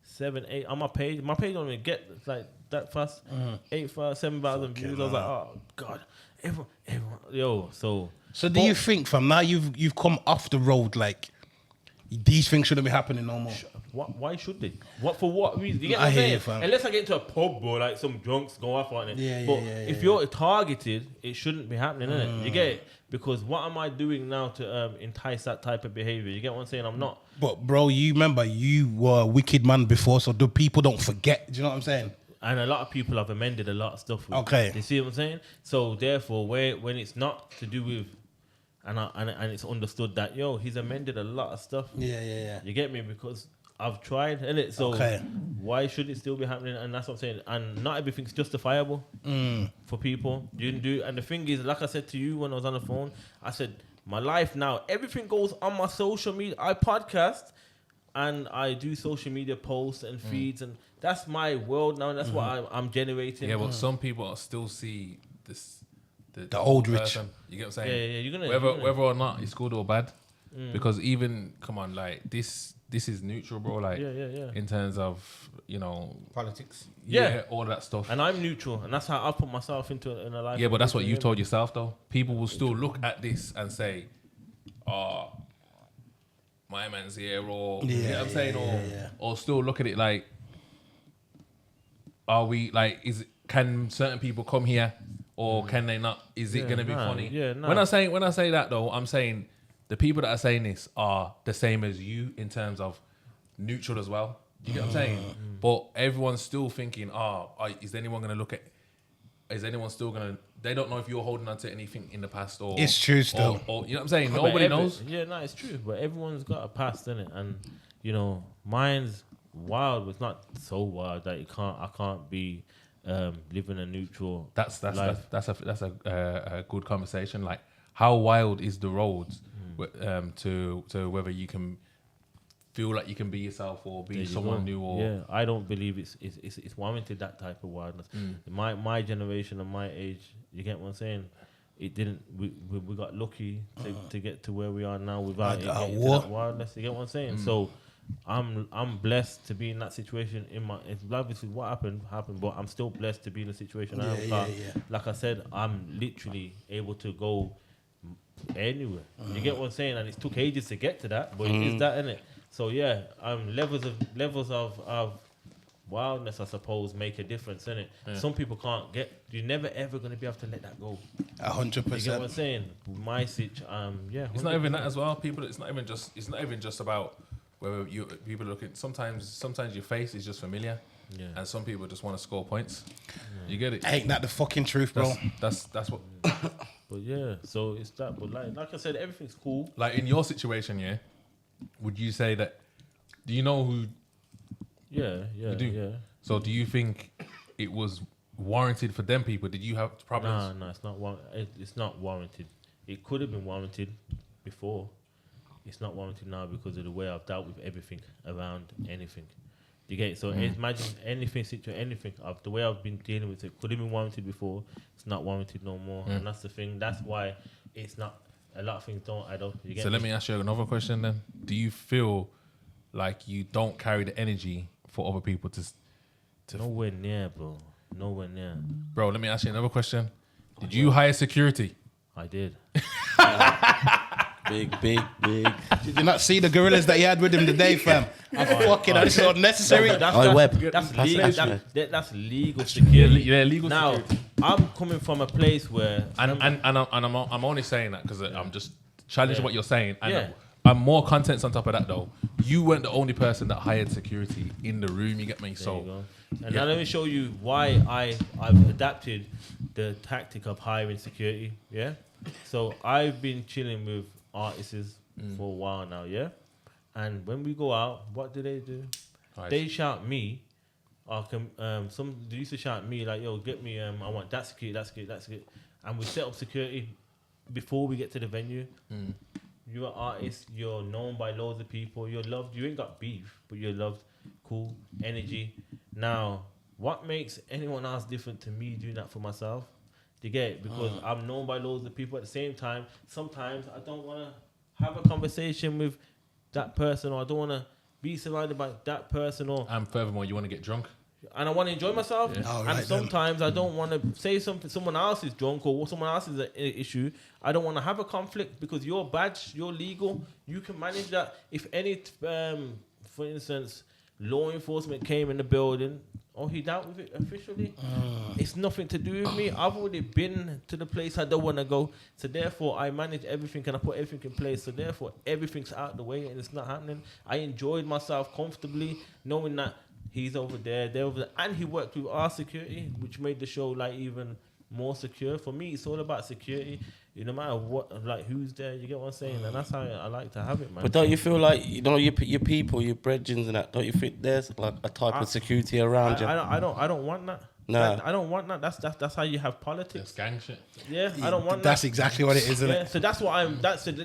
7, 8 on my page. My page don't even get like that fast. 7,000 views. I was like, oh God. Everyone, yo. So do you think, fam, now you've come off the road, like these things shouldn't be happening no more? Why should they? For what reason? You get what I I'm hear saying? you, fam. Unless I get into a pub or like some drunks go off on it. Yeah, If you're targeted, it shouldn't be happening, innit? You get it? Because what am I doing now to entice that type of behavior? You get what I'm saying? I'm not. But bro, you remember you were a wicked man before, so the people don't forget. Do you know what I'm saying? And a lot of people have amended a lot of stuff. Okay. You see what I'm saying? So therefore, when it's not to do with, and it's understood that he's amended a lot of stuff. Yeah. You get me? Because I've tried, innit? So why should it still be happening? And that's what I'm saying. And not everything's justifiable for people. You can do. And the thing is, like I said to you when I was on the phone, I said my life now, everything goes on my social media. I podcast and I do social media posts and feeds and. That's my world now. That's what I'm generating. Yeah, but some people still see this the old rich. person. You get what I'm saying? Yeah. You're gonna whether or not it's good or bad, because even come on, like this is neutral, bro. Like in terms of politics. Yeah, all that stuff. And I'm neutral, and that's how I put myself in a life. Yeah, but that's what you told yourself though. People will still look at this and say, "Oh, my man's here," or you know what I'm saying, or still look at it like. Are we like? Can certain people come here, or can they not? Is it gonna be funny? Yeah, no. When I say that though, I'm saying the people that are saying this are the same as you in terms of neutral as well. Do you get what I'm saying? But everyone's still thinking, is anyone gonna look at? Is anyone still gonna? They don't know if you're holding on to anything in the past or. It's true still. Or you know what I'm saying? Nobody knows. Yeah, no, it's true. But everyone's got a past in it, and mine's. Wild, but it's not so wild that I can't be living a neutral. That's life. That's a good conversation. Like, how wild is the roads to whether you can feel like you can be yourself or be someone new? Or I don't believe it's warranted, that type of wildness. My generation and my age, you get what I'm saying? It didn't. We got lucky to get to where we are now without it getting to that wildness. You get what I'm saying? So. I'm blessed to be in that situation. It's obviously what happened, but I'm still blessed to be in the situation. Like I said, I'm literally able to go anywhere. You get what I'm saying? And it took ages to get to that, but it is that, innit? So levels of wildness, I suppose, make a difference, innit? Some people can't get. You're never ever gonna be able to let that go. 100%. You get what I'm saying? My situation, It's not even that as well. People, it's not even just about. Whether people are looking, sometimes your face is just familiar, and some people just want to score points. You get it? Ain't that the fucking truth, bro? That's what. But yeah, so it's that. But like I said, everything's cool. Like in your situation, would you say that? Do you know who? Yeah. You do? Yeah. So do you think it was warranted for them people? Did you have problems? No, it's not. It's not warranted. It could have been warranted before. It's not warranted now because of the way I've dealt with everything around anything. You get it? So imagine anything, the way I've been dealing with it could have been warranted before. It's not warranted no more, and that's the thing. That's why it's not. A lot of things don't add up. Let me ask you another question then. Do you feel like you don't carry the energy for other people to Nowhere near, bro. Nowhere near. Bro, let me ask you another question. Did you hire security? I did. Big. Did you not see the gorillas that he had with him today, fam? That's unnecessary. That's legal security. Yeah, legal now, security. I'm coming from a place where... I'm only saying that because I'm just challenging what you're saying. And And more contents on top of that, though. You weren't the only person that hired security in the room. You get me? There you So, go. And now let me show you why I've adapted the tactic of hiring security. Yeah. So I've been chilling with artists for a while now. Yeah. And when we go out, what do? Nice. They shout me. Some they used to shout me like, "Yo, get me. I want that security, that security, that security." And we set up security before we get to the venue. You're an artist. You're known by loads of people. You're loved. You ain't got beef, but you're loved. Cool energy. Now, what makes anyone else different to me doing that for myself? Do you get it? Because I'm known by loads of people. At the same time, sometimes I don't want to have a conversation with that person, or I don't want to be surrounded by that person, or and furthermore, you want to get drunk. and I want to enjoy myself. Yeah. All And right, sometimes I don't want to say something. Someone else is drunk or someone else is an issue. I don't want to have a conflict because your badge, you're legal. You can manage that. If any, for instance, law enforcement came in the building, he dealt with it officially. It's nothing to do with me. I've already been to the place I don't want to go. So therefore, I manage everything and I put everything in place. So therefore, everything's out the way and it's not happening. I enjoyed myself comfortably, knowing that he's over there, they're over there, and he worked with our security, which made the show like even more secure. For me, it's all about security. No matter what, like who's there, you get what I'm saying, and that's how I like to have it, man. But don't you feel like your people, your brethren and that? Don't you think there's like a type of security around you? I don't want that. Nah. I don't want that. That's how you have politics. That's gang shit. Yeah, I don't want That's that. exactly what it is, isn't Yeah, it? so that's what I'm.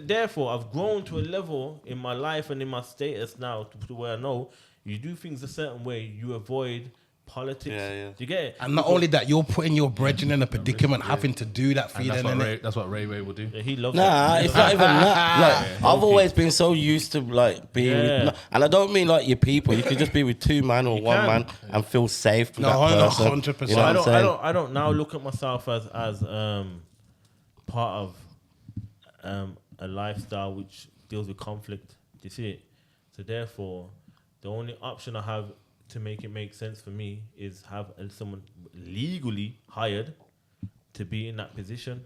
Therefore, I've grown to a level in my life and in my status now to where I know you do things a certain way. You avoid politics. Yeah. Do you get it? And not only that, you're putting your brethren in a predicament, having to do that for And you. that's what Ray will do. Yeah, he loves Nah, it. it's not even that. Like, I've always been so used to like being with, and I don't mean like your people. You can just be with two man or one man and feel safe with that person. 100%. You know what I'm saying? I don't now look at myself as part of a lifestyle which deals with conflict. Do you see it? So therefore, the only option I have to make it make sense for me is have someone legally hired to be in that position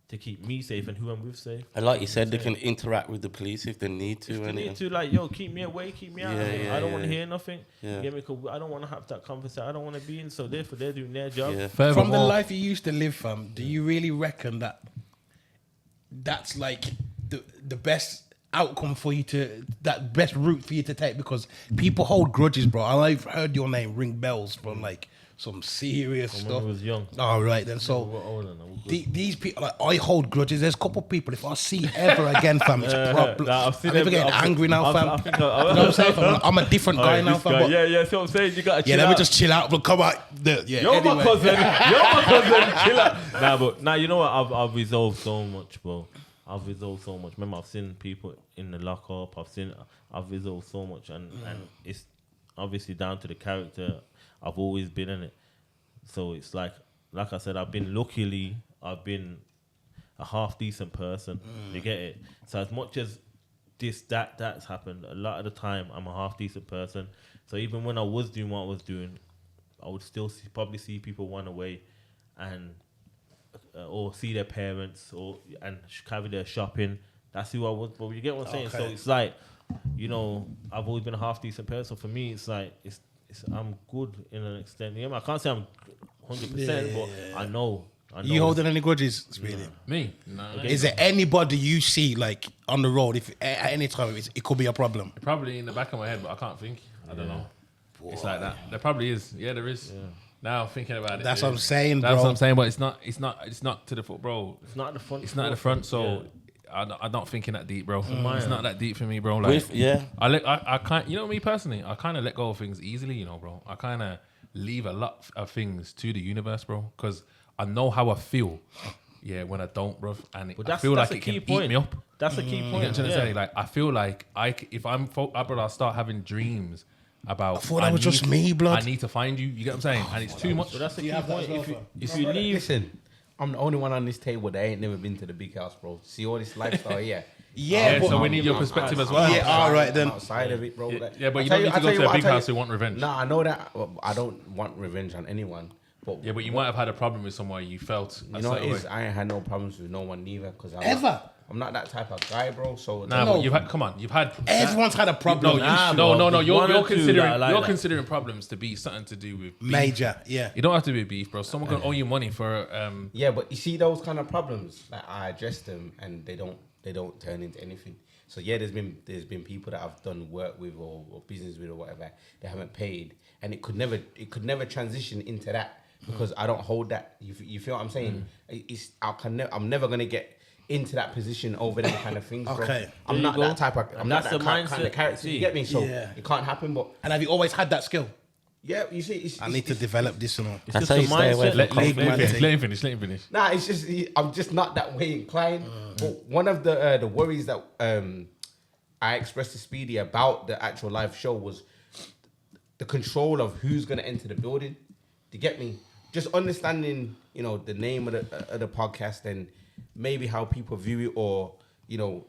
to keep me safe and who I'm with safe. And like you said, they can interact with the police if they need to. If they need to, like, yo, keep me away, keep me out. Yeah, I don't want to hear nothing. Yeah. Get me? 'Cause I don't want to have that conversation. I don't want to be in. So therefore, they're doing their job. Yeah. From the Furthermore, life you used to live, fam, do you really reckon that that's like the best outcome for you that best route for you to take? Because people hold grudges, bro. I've heard your name ring bells from like some serious When stuff. I was young. All right, then. So We're older now, we're good. these people, like, I hold grudges. There's a couple people, if I see ever again, fam, it's a problem. Nah, I've seen I'm never every- getting I've- angry now, I've- fam. I think You know what I'm saying, fam? I'm a different guy Alright, now, this fam. guy. But Yeah, see what I'm saying? You gotta chill let me out. just chill out. But come on, You're my cousin. Chill out. Nah, you know what? I've resolved so much, bro. I've resolved so much. Remember, I've seen people in the lockup. I've resolved so much, and it's obviously down to the character. I've always been in it, so it's like I said, I've been a half decent person. You get it? So as much as that's happened, a lot of the time I'm a half decent person. So even when I was doing what I was doing, I would still probably see people run away, and or see their parents and carry their shopping. That's who I was. But you get what I'm saying? Okay. So it's like, I've always been a half decent person. So for me, it's like I'm good in an extent. I can't say I'm 100%, but I know. you holding any grudges, Speedy? me, no. Is there anybody you see like on the road? If at any time it could be a problem. Probably in the back of my head, but I can't think. I don't know. It's like that. There probably is. Yeah, there is. Yeah. Now thinking about it, That's what I'm saying, That's bro. what I'm saying. But it's not to the foot, bro. It's not at the front. It's not at the front. So I'm not thinking that deep, bro. It's not that deep for me, bro. Like, I can't. You know me personally, I kind of let go of things easily, bro. I kind of leave a lot of things to the universe, bro, because I know how I feel. Yeah, when I don't, bro, and I feel like it can eat me up. That's a key point. You know what I'm trying to say? Like, I feel like if I'll start having dreams about. I thought that was just me, blood. I need to find you. You get what I'm saying? And it's too much. So that's the key have that point. as well, If you leave, Listen, I'm the only one on this table that ain't never been to the big house, bro. See all this lifestyle here. Yeah, so we need your perspective as well. Yeah, all right then. Outside of it, bro. Yeah, but you don't need to go to a big house to want revenge. No, I know that. I don't want revenge on anyone. But Yeah, but you might have had a problem with someone you felt. you know what it is? I ain't had no problems with no one neither because I'm not that type of guy, bro. So Nah, but you've had. Come on, you've had. Everyone's had a problem. No. You're considering. like You're that. considering problems to be something to do with beef. Major, yeah. You don't have to be beef, bro. Someone can owe you money for. yeah, but you see those kind of problems, like I address them and they don't turn into anything. So yeah, there's been people that I've done work with or business with or whatever. They haven't paid, and it could never transition into that because I don't hold that. You feel what I'm saying? I'm never gonna get into that position over them kind of things, bro. Okay. I'm not that type of. I'm not That's that the kind of mindset. character. You get me? So Yeah. it can't happen. But And have you always had that skill? yeah, you see, I need to develop this and all. That's just how the you stay away mindset. from let conflict. him finish. Let him finish. Nah, it's just I'm just not that way inclined. But one of the worries that I expressed to Speedy about the actual live show was the control of who's gonna enter the building. Do you get me? Just understanding, the name of the podcast and maybe how people view it, or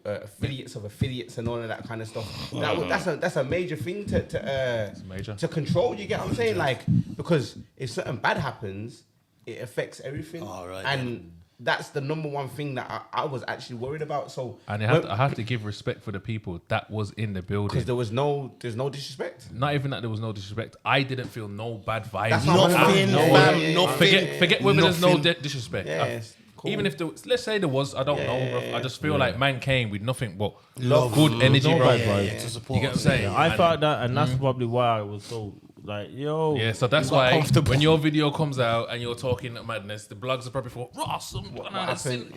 affiliates of affiliates and all of that kind of stuff. That's a major thing to control. You get what I'm saying? Like, because if something bad happens, it affects everything. Oh, right, And that's the number one thing that I was actually worried about. So And I have to give respect for the people that was in the building. because there's no disrespect. Not even that there was no disrespect. I didn't feel no bad vibes. That's Nothing, fam, nothing. Forget whether there's no Nothing. disrespect. Yes, cool. Even if let's say there was, I don't know. Bro. I just feel like man came with nothing but Love. good energy, No bro. bad vibes. To You support get what I'm us. saying? I And- felt that, and that's probably why I was so like, yo. Yeah, so that's got why comfortable. when your video comes out and you're talking madness, the blogs are probably for Ross. What happened?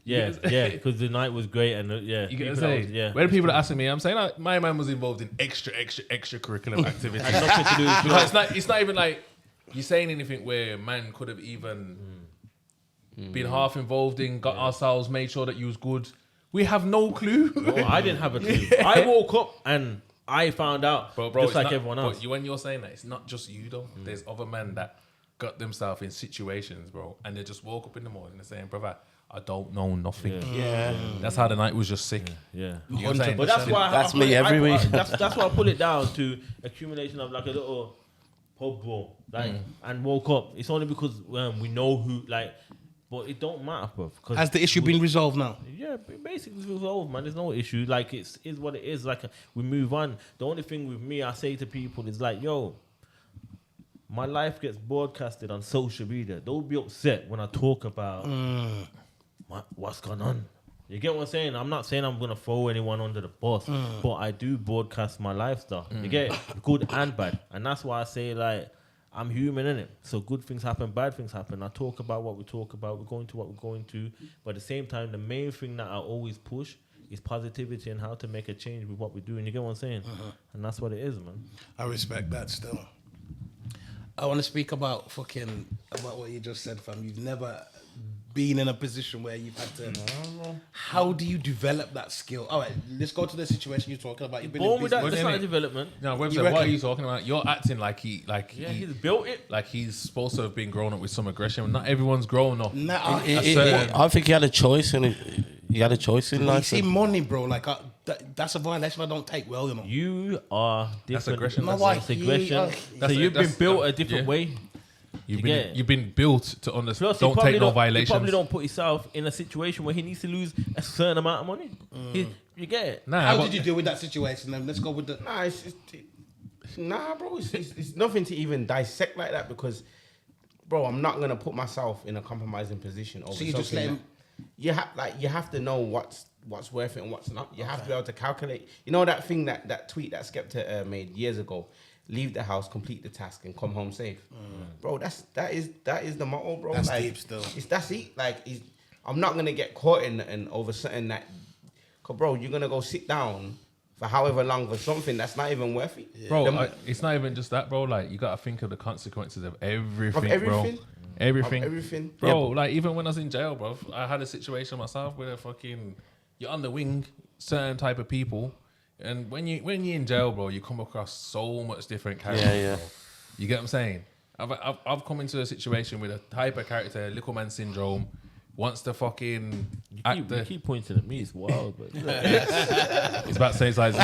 Yeah, because the night was great, and You yeah, get what I'm people that saying? was- yeah. Where the people are asking me, I'm saying like my man was involved in extra curriculum activities. Had nothing to do with Because it's not even like you're saying anything where man could have even been half involved in, got ourselves, made sure that you was good. We have no clue. No, I didn't have a clue. I woke up and I found out, Bro, just it's like not- everyone else. But when you're saying that, it's not just you though. There's other men that got themselves in situations, bro, and they just woke up in the morning and saying, brother, I don't know nothing. Yeah. That's how the night was just sick. Yeah. You know what I'm saying? But that's why That's I me put it- every week. That's why I put it down to accumulation of like a little pub brawl, like, and woke up. It's only because we know who, like, but it don't matter, bro. Has the issue been resolved now? Yeah, basically it's resolved, man. There's no issue. Like, is what it is. Like, we move on. The only thing with me, I say to people is like, yo, my life gets broadcasted on social media. Don't be upset when I talk about what's going on. You get what I'm saying? I'm not saying I'm gonna throw anyone under the bus, but I do broadcast my lifestyle. You get it? Good and bad, and that's why I say like I'm human, innit? So good things happen, bad things happen. I talk about what we talk about. We're going to what we're going to, but at the same time, the main thing that I always push is positivity and how to make a change with what we do. And you get what I'm saying? And that's what it is, man. I respect that still. I want to speak about what you just said, fam. You've never been in a position where you've had to. How do you develop that skill? All right, let's go to the situation you're talking about. You've been Born in with that, business. that's not a development. No, Webster, You what are reckon? you talking about? You're acting like he's built it. like he's supposed to have been grown up with some aggression. Not everyone's grown up. Nah, I think he had a choice in it. He had a choice in you life. see money, bro. Like that's a violation I don't take well, you know. You are different. That's aggression. No, That's why? That's aggression. That's So a- you've been that's- built a different yeah. way. You've been built to understand. Plus, you Don't probably take no You violations. probably don't put yourself in a situation where he needs to lose a certain amount of money. You get it? Nah, How but- did you deal with that situation? Then let's go with the. Nah, nah, bro. It's nothing to even dissect like that because, bro, I'm not gonna put myself in a compromising position over So you just something let that- you have to know what's worth it and what's not. You have to be able to calculate. You know that thing that tweet that Skepta made years ago. Leave the house, complete the task, and come home safe, bro. That is the motto, bro. That's like, deep still. That's it. Like, I'm not gonna get caught in over something that, cause bro, you're gonna go sit down for however long for something that's not even worth it, Bro, it's not even just that, bro. Like, you gotta think of the consequences of everything, bro. everything? Everything. Of everything. Bro, like, even when I was in jail, bro, I had a situation myself where you're on the wing, certain type of people, and when you're in jail, bro, you come across so much different characters, Yeah. bro. You get what I'm saying? I've come into a situation with a type of character, little man syndrome, wants to fucking act You keep pointing at me. It's wild, but It's about the same size.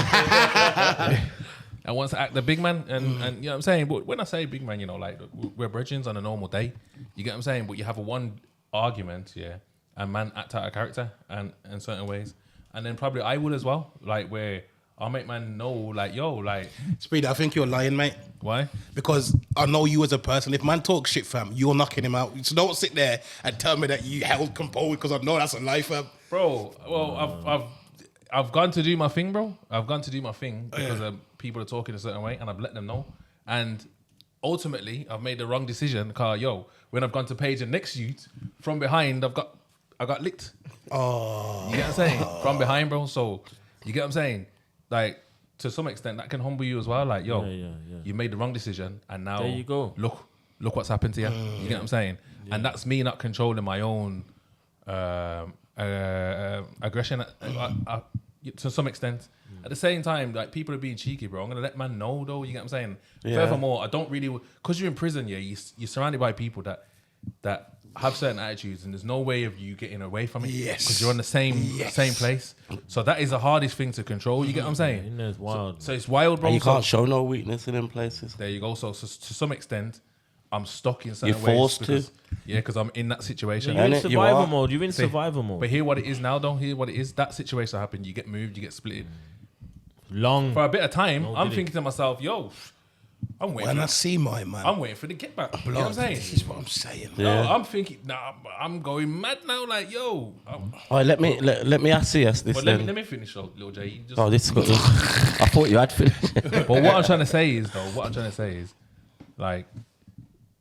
and wants to act the big man, and you know what I'm saying. But when I say big man, you know, like we're brethren on a normal day. You get what I'm saying. But you have a one argument, yeah, and man act out a character and in certain ways, and then probably I would as well, like where I'll make man know, like yo, like Speed, I think you're lying, mate. why? Because I know you as a person. If man talks shit, fam, you're knocking him out. So don't sit there and tell me that you held composed, because I know that's a lie, fam. Bro, well, I've gone to do my thing, bro. I've gone to do my thing because people are talking a certain way, and I've let them know. And ultimately, I've made the wrong decision. Cause when I've gone to page the next youth from behind, I got licked. Oh, you get what I'm saying? From behind, bro. So you get what I'm saying? Like to some extent, that can humble you as well. Like you made the wrong decision, and now there you go. Look what's happened to you. You get what I'm saying? Yeah. And that's me not controlling my own aggression to some extent. At the same time, like people are being cheeky, bro. I'm gonna let man know though. You get what I'm saying? Yeah. Furthermore, I don't really, because you're in prison. Yeah, you're surrounded by people that have certain attitudes, and there's no way of you getting away from it. Yes, because you're in the same place. So that is the hardest thing to control. You get what I'm saying? You know, it's wild. So it's wild, bro. And you can't show no weakness in them places. There you go. So to some extent, I'm stuck in certain ways. You're forced to. Yeah, because I'm in that situation. You're in survival mode. You're in survival mode. But hear what it is now, though. Hear what it is. That situation happened. You get moved. You get split. For a bit of time, I'm thinking to myself, yo, I'm waiting. When I see my man, I'm waiting for the get back. You know what I'm saying? This is what I'm saying. Yeah. No, I'm thinking, I'm going mad now. Like, yo. All right, let me ask you this. Let me finish, Lil J. This is good. I thought you had finished. But what I'm trying to say is, like,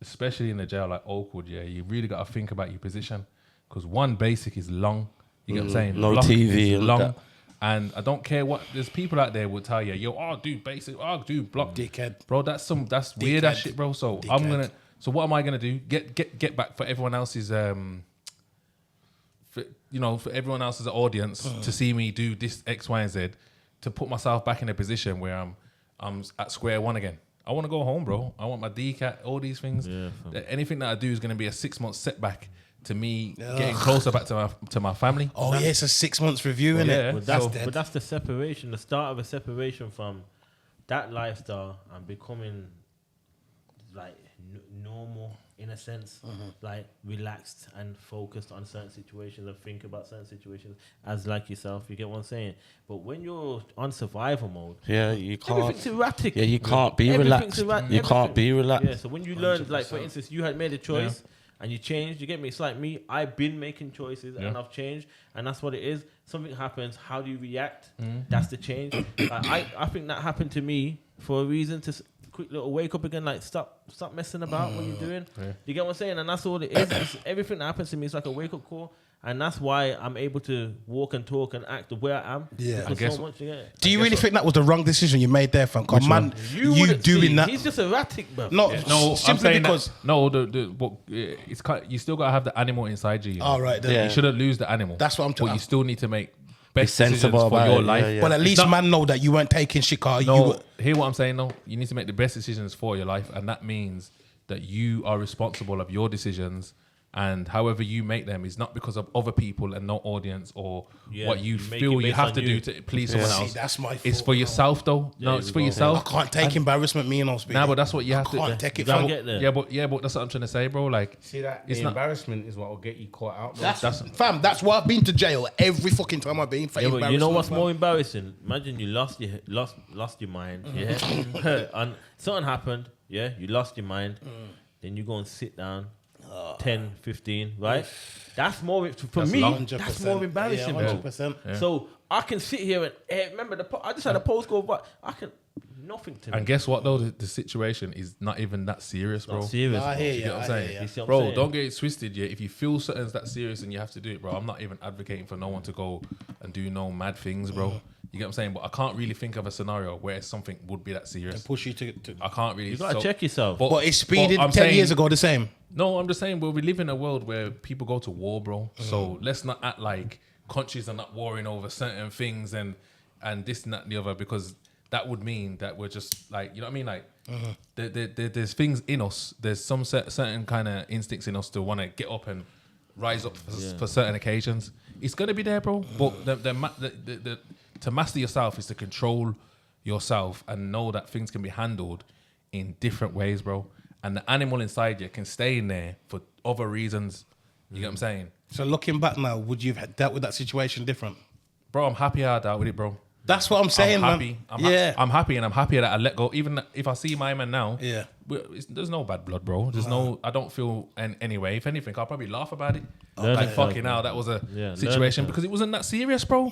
especially in the jail like Oakwood, yeah, you really got to think about your position, because one basic is long. You get what I'm saying? No block TV and long. that. And I don't care what, there's people out there will tell you, yo, do basic, do block. Dickhead. Bro, that's weird ass shit, bro. So what am I gonna do? Get back for everyone else's for everyone else's audience to see me do this X, Y, and Z, to put myself back in a position where I'm at square one again. I want to go home, bro. I want my DCAT, all these things. Yeah, anything that I do is gonna be a 6 month setback to me getting closer back to my family. Oh, it's a 6 months review, isn't it? But that's the separation, the start of a separation from that lifestyle and becoming like normal in a sense, like relaxed and focused on certain situations and think about certain situations as like yourself. You get what I'm saying? But when you're on survival mode, you can't. Everything's erratic. Yeah, you can't be relaxed. You can't be relaxed. Yeah. So when you learn, like for instance, you had made a choice. Yeah. And you changed, you get me? It's like me, I've been making choices and I've changed, and that's what it is. Something happens, how do you react? That's the change. I think that happened to me for a reason, to quick little wake up again, like stop messing about what you're doing. Yeah. You get what I'm saying? And that's all it is. Everything that happens to me is like a wake up call. And that's why I'm able to walk and talk and act the way I am. Yeah. Do you really think that was the wrong decision you made there, fam? Man, you doing that? He's just erratic, bro. No, simply because it's you still gotta have the animal inside you. All right, you shouldn't lose the animal. That's what I'm trying. But you still need to make best decisions for your life. Yeah. But at least man know that you weren't taking shit. Hear what I'm saying though? You need to make the best decisions for your life, and that means that you are responsible of your decisions. And however you make them is not because of other people and no audience or what you feel you have to do to please someone else. See, that's my fault. It's for yourself though. No, it's for yourself. I can't take embarrassment, me and all speaking. Nah, but that's what you have to. I can't take it. Yeah, but that's what I'm trying to say, bro. Like, see that the embarrassment is what will get you caught out. Bro. That's why I've been to jail every fucking time I've been. For but you know what's more embarrassing? Imagine you lost your mind. Yeah, and something happened. Yeah, you lost your mind. Then you go and sit down. 10, 15, right? That's more for me. 100%. That's more embarrassing, 100%. Yeah. So I can sit here and remember I just had a postcode, but I can nothing to me. And guess what though? The situation is not even that serious, bro. Not serious. I hear you. Get what I'm saying? Bro, don't get it twisted. Yeah, if you feel something's that serious and you have to do it, bro, I'm not even advocating for no one to go and do no mad things, bro. You get what I'm saying? But I can't really think of a scenario where something would be that serious. And push you to I can't really. You gotta check yourself. But it's speeding 10 years ago the same. No, I'm just saying, we live in a world where people go to war, bro. So let's not act like countries are not warring over certain things and this and that and the other, because that would mean that we're just like, you know what I mean? Like, there's things in us. There's some certain kind of instincts in us to want to get up and rise up for certain occasions. It's gonna be there, bro. But the to master yourself is to control yourself and know that things can be handled in different ways, bro. And the animal inside you can stay in there for other reasons. You get what I'm saying? So looking back now, would you have dealt with that situation different? Bro, I'm happy how I dealt with it, bro. That's what I'm saying, I'm happy. man. I'm happy, and I'm happy that I let go. Even if I see my man now, Yeah. There's no bad blood, bro. There's no. I don't feel anyway. If anything, I'll probably laugh about it. Learn Like yourself, fucking hell, that was a learn situation yourself. because it wasn't that serious, bro.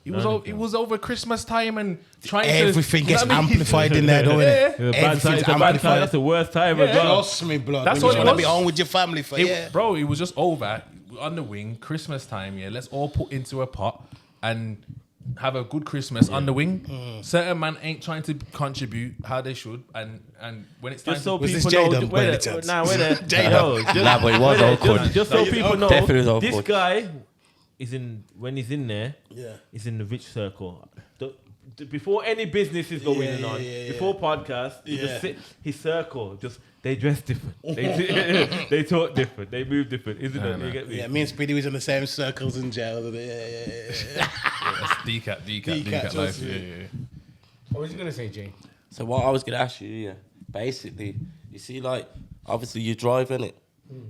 It was over Christmas time and trying Everything to. gets amplified in there, don't it? Yeah. It's a bad time. Everything's It's a bad time. amplified. That's the worst time as well. Trust me, blood. That's When what you it want to be was. home with your family for Bro, it was just over on the wing, Christmas time. Yeah, let's all put into a pot and have a good Christmas on the wing. Certain man ain't trying to contribute how they should, and when it's time Just so Was this people know. Jaden by any chance? Nah, wait there. Jaden. Nah, but it was awkward. Just so people know, Definitely was this awkward. guy is when he's in there, Yeah. he's in the rich circle. Before any business is going on, before podcast, you Yeah. just sit his circle. They dress different. They talk different. They move different. Isn't it? You get me? Yeah, me and Speedy was in the same circles in jail. Yeah. That's DCAT DCAT, life. just- Yeah. What was you gonna say, Jay? So what I was gonna ask you, yeah, basically, you see, like, obviously you drive in it,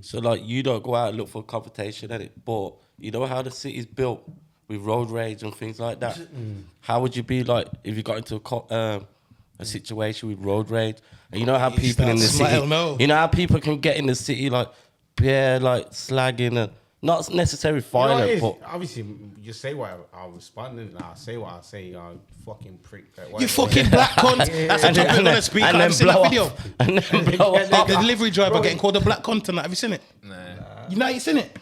so like you don't go out and look for confrontation in it, but you know how the city's built with road rage and things like that. How would you be like if you got into a situation with road rage? And you know how You people in the start city, smile, no. you know how people can get in the city like bare, like slagging and not necessarily violent, but Obviously, you say what I'll respond and I'll say what I'll say. Fucking prick. You fucking black cunt. That's the topic we're going to speak on. Have you seen that video? and then blow The up. delivery driver getting called a black cunt and that. Have you seen it? Nah. You know, you seen it?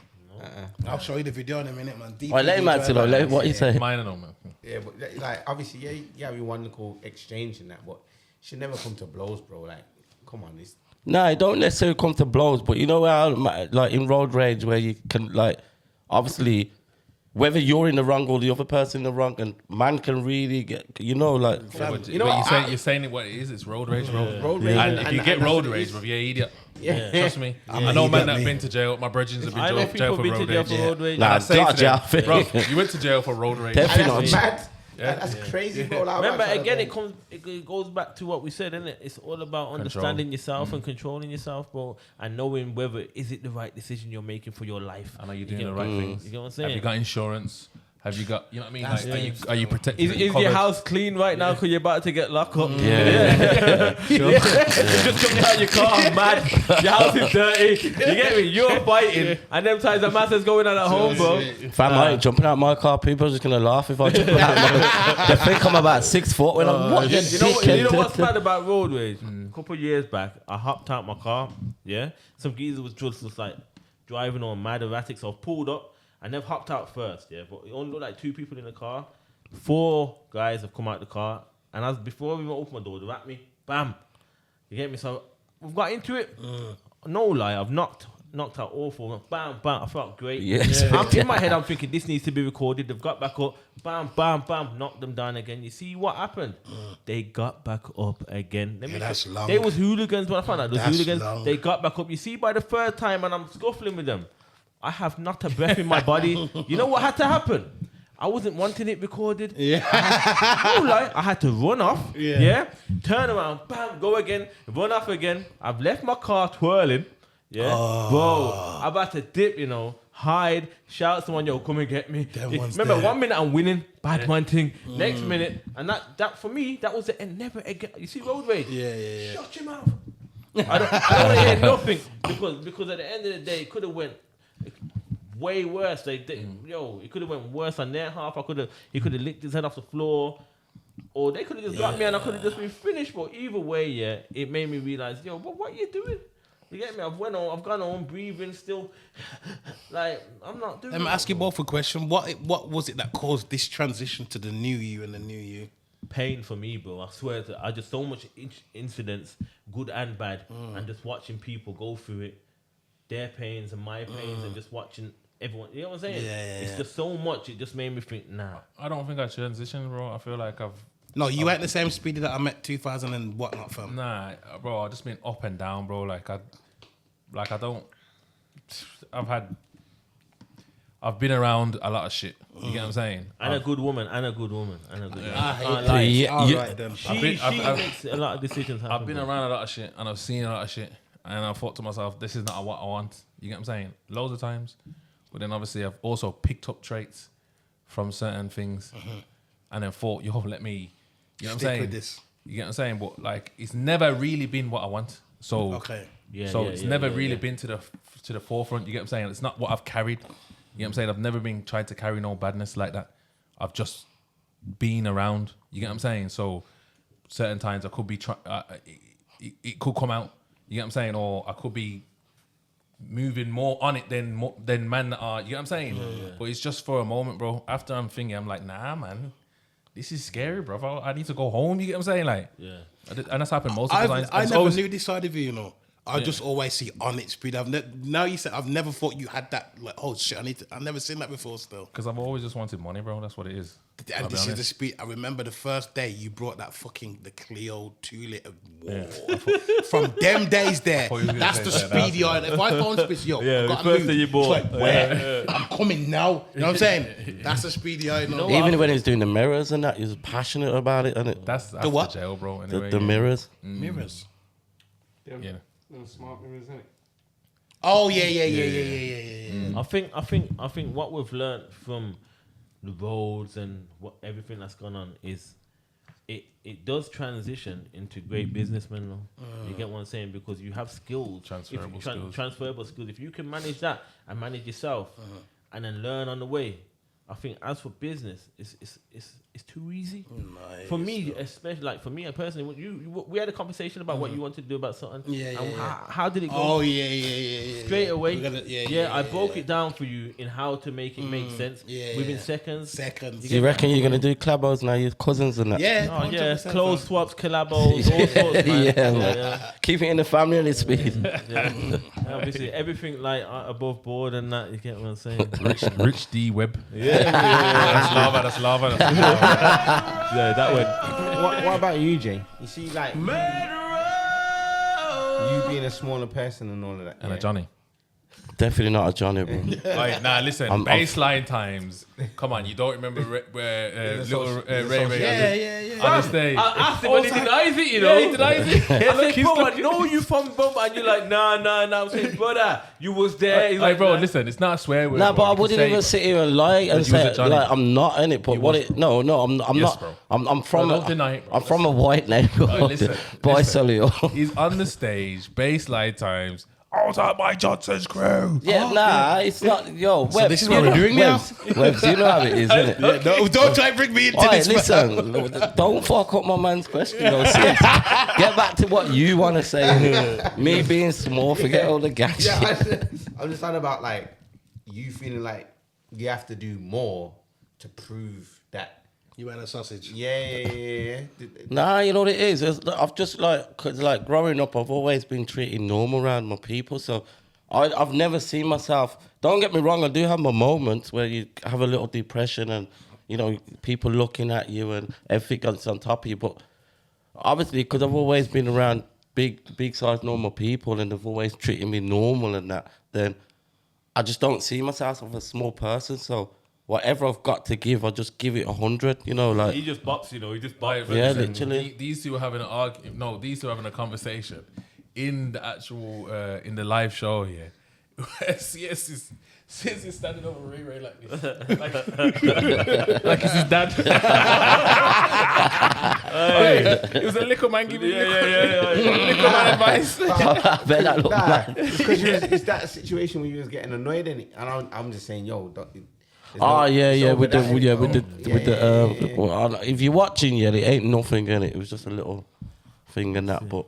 I'll show you the video in a minute, man. Alright, let him answer, though. Let what you say. Mine, I don't know. Yeah, but like obviously, yeah, we want to call exchange and that, but should never come to blows, bro. Like, come on, this. No, it don't necessarily come to blows, but you know how, like in road rage, where you can, like, obviously, whether you're in the wrong or the other person in the wrong, and man can really get, you know, like. But You know but what, you're saying it what it is. It's road rage, bro. Road rage And and- if you and- get and road that's what it rage, is. bro, you're an idiot. Yeah. Trust me. I'm I an know idiot, man that me. been to jail. My brethren have I been know to jail people for been to road jail rage. for road rage. Nah, And I say not to them, jail. bro, you went to jail for road rage. Definitely And that's not. mad. Yeah. That's crazy, bro. Like, Remember, I'm again, trying it goes back to what we said, isn't it? It's all about understanding yourself and controlling yourself, bro, and knowing whether is it the right decision you're making for your life. I know you're You doing get the what- right things. You get what I'm Have saying? you got insurance? Have you got, you know what I mean? That's Like, are you protected? Is your covered? house clean right now because you're about to get locked up? Yeah. You just jumped out your car, mad. Your house is dirty. You get me? You're fighting, and them times the master's going on at home, bro. Fam, I ain't jumping out my car. People are just gonna laugh if I jump out. They think I'm about 6 foot when I'm what? You know what's mad about road rage? A couple of years back, I hopped out my car. Yeah, some geezer was just like driving on mad erratic, so I pulled up. I never hopped out first, yeah, but it only looked like 2 people in the car. 4 guys have come out the car, and as before we even opened my door, they whacked me, bam. You get me? So we've got into it. No lie, I've knocked out all 4. Bam, bam. I felt great. Yes. I'm in my head. I'm thinking this needs to be recorded. They've got back up. Bam, bam, bam. Knocked them down again. You see what happened? They got back up again. that's long. They was hooligans. When I found out those That's hooligans, long. they got back up. You see, by the 3rd time, and I'm scuffling with them. I have not a breath in my body. You know what had to happen? I wasn't wanting it recorded. Yeah. I had to run off. Yeah. Yeah. Turn around. Bam. Go again. Run off again. I've left my car twirling. Yeah. Bro, I'm about to dip, you know. Hide. Shout someone, yo, come and get me. Them ones Remember, there. 1 minute I'm winning. Bad man thing. Next minute. And that for me, that was the end. Never again. You see road rage? Yeah. Shut your mouth. I don't want to hear nothing because at the end of the day, it could have went way worse. Yo, it could have went worse on their half. He could have licked his head off the floor, or they could have just got me and I could have just been finished. But either way, yeah, it made me realize, yo, but what are you doing? You get me? I've gone on breathing still. Like I'm not doing. Let me ask you both a question. What was it that caused this transition to the new you and the new you? Pain for me, bro. I swear to I just so much incidents, good and bad, and just watching people go through it, their pains and my pains, and just watching everyone. You know what I'm saying? Yeah. It's just so much. It just made me think, nah. I don't think I transitioned, bro. I feel like No, you ain't the same Speedy that I met 2000 and whatnot, fam. Nah, bro. I've just been up and down, bro. I've had I've been around a lot of shit. You get what I'm saying? And a good woman. Can't Yeah. lie. All right then. She I've- makes a lot of decisions happen. I've been around a lot of shit and I've seen a lot of shit and I thought to myself, this is not what I want. You get what I'm saying? Loads of times. But then obviously I've also picked up traits from certain things and then thought, yo, let me, you know what I'm Stick saying? with this. You get what I'm saying? But like, it's never really been what I want. So, Okay. it's never really been to the forefront. You get what I'm saying? It's not what I've carried. You know what I'm saying? I've never been trying to carry no badness like that. I've just been around. You get what I'm saying? So certain times I could be it could come out. You get what I'm saying? Or I could be moving more on it than man that are. You get what I'm saying? Yeah. But it's just for a moment, bro. After I'm thinking, I'm like, nah, man. This is scary, bro. I need to go home. You get what I'm saying? Like, and that's happened most of the times. I never knew this side of you, you know. I just always see on it speed. Now you said I've never thought you had that. Like, oh shit, I've never seen that before. Still, because I've always just wanted money, bro. That's what it is. And this is the speed. I remember the first day you brought that the Clio 2-liter. From them days there, that's the speedy. If I phone space, yo, Yeah, I the got first thing you bought. It's like, where? I'm coming now. You know what I'm saying? That's the speedy eye. No. Even when he was doing the mirrors and that, he was passionate about it, and That's the what? jail, bro. Anyway, the mirrors. Mirrors. Yeah. Them smart mirrors, innit? Oh yeah. I think what we've learned from the roads and everything that's gone on is it does transition into great businessmen. You get what I'm saying? Because you have skills, transferable skills. If you can manage that and manage yourself, and then learn on the way, I think as for business, it's too easy. Nice. For me, especially like for me personally, we had a conversation about what you wanted to do about something. How did it go? Oh yeah. Straight away. I broke yeah. it down for you in how to make it make sense within seconds. Do you reckon you're gonna do collabos now? Your cousins and that? Yeah. Oh yeah, 100%, clothes swaps, collabos, all sorts, man. Yeah, man. Keep it in the family and speed. Obviously, everything like above board and that. You get what I'm saying? Rich D Web. Yeah. That's lava. Yeah, that one. What about you, Jay? You see, like you being a smaller person and all of that. And a Johnny. Definitely not a Johnny, bro. Like, nah, listen. Baseline times. Come on, you don't remember where little Ray Yeah. on the stage. I asked him, but he denies it, you know. Yeah, he denies it. I said, bro, I know you from Bumba, and you're like, nah. I'm saying, brother, you was there. He's Like, bro, nah. listen, it's not a swear word. Nah, bro. but I You can wouldn't say even sit here and lie and you was a say Johnny. like I'm not in it. But You what was, it? No, I'm Yes, not. bro. I'm from. Don't deny it, bro. I'm from a white neighborhood. listen. Boy, Solio. He's on the stage, baseline times. I was at my Johnson's crew. Yeah, nah, it's not. Yo, Webs, So this is what we're doing now? Webs, you know how it is, isn't it? No, don't try to bring me into Alright, this. listen, don't fuck up my man's question. Though. Sis. Get back to what you want to say. Me being small, forget all the gas shit. I'm just talking about like you feeling like you have to do more to prove that. You and a sausage. Yeah. Nah, you know what it is? I've just cause growing up, I've always been treated normal around my people. So I've never seen myself. Don't get me wrong, I do have my moments where you have a little depression and, you know, people looking at you and everything that's on top of you. But obviously, because I've always been around big size normal people and they've always treated me normal and that, then I just don't see myself as a small person. So whatever I've got to give, I just give it 100. You know, like He just bops, you know. He just bops. Yeah, Listen, literally. These two were having an argument. No, these two were having a conversation in the actual in the live show. Yeah, CS is standing over Ray like this, like it's his dad. It was a little man giving little man advice. I bet that look bad. Because it's that situation where you was getting annoyed in it, and I'm just saying, yo. If you're watching, it ain't nothing in it. It was just a little thing and that. But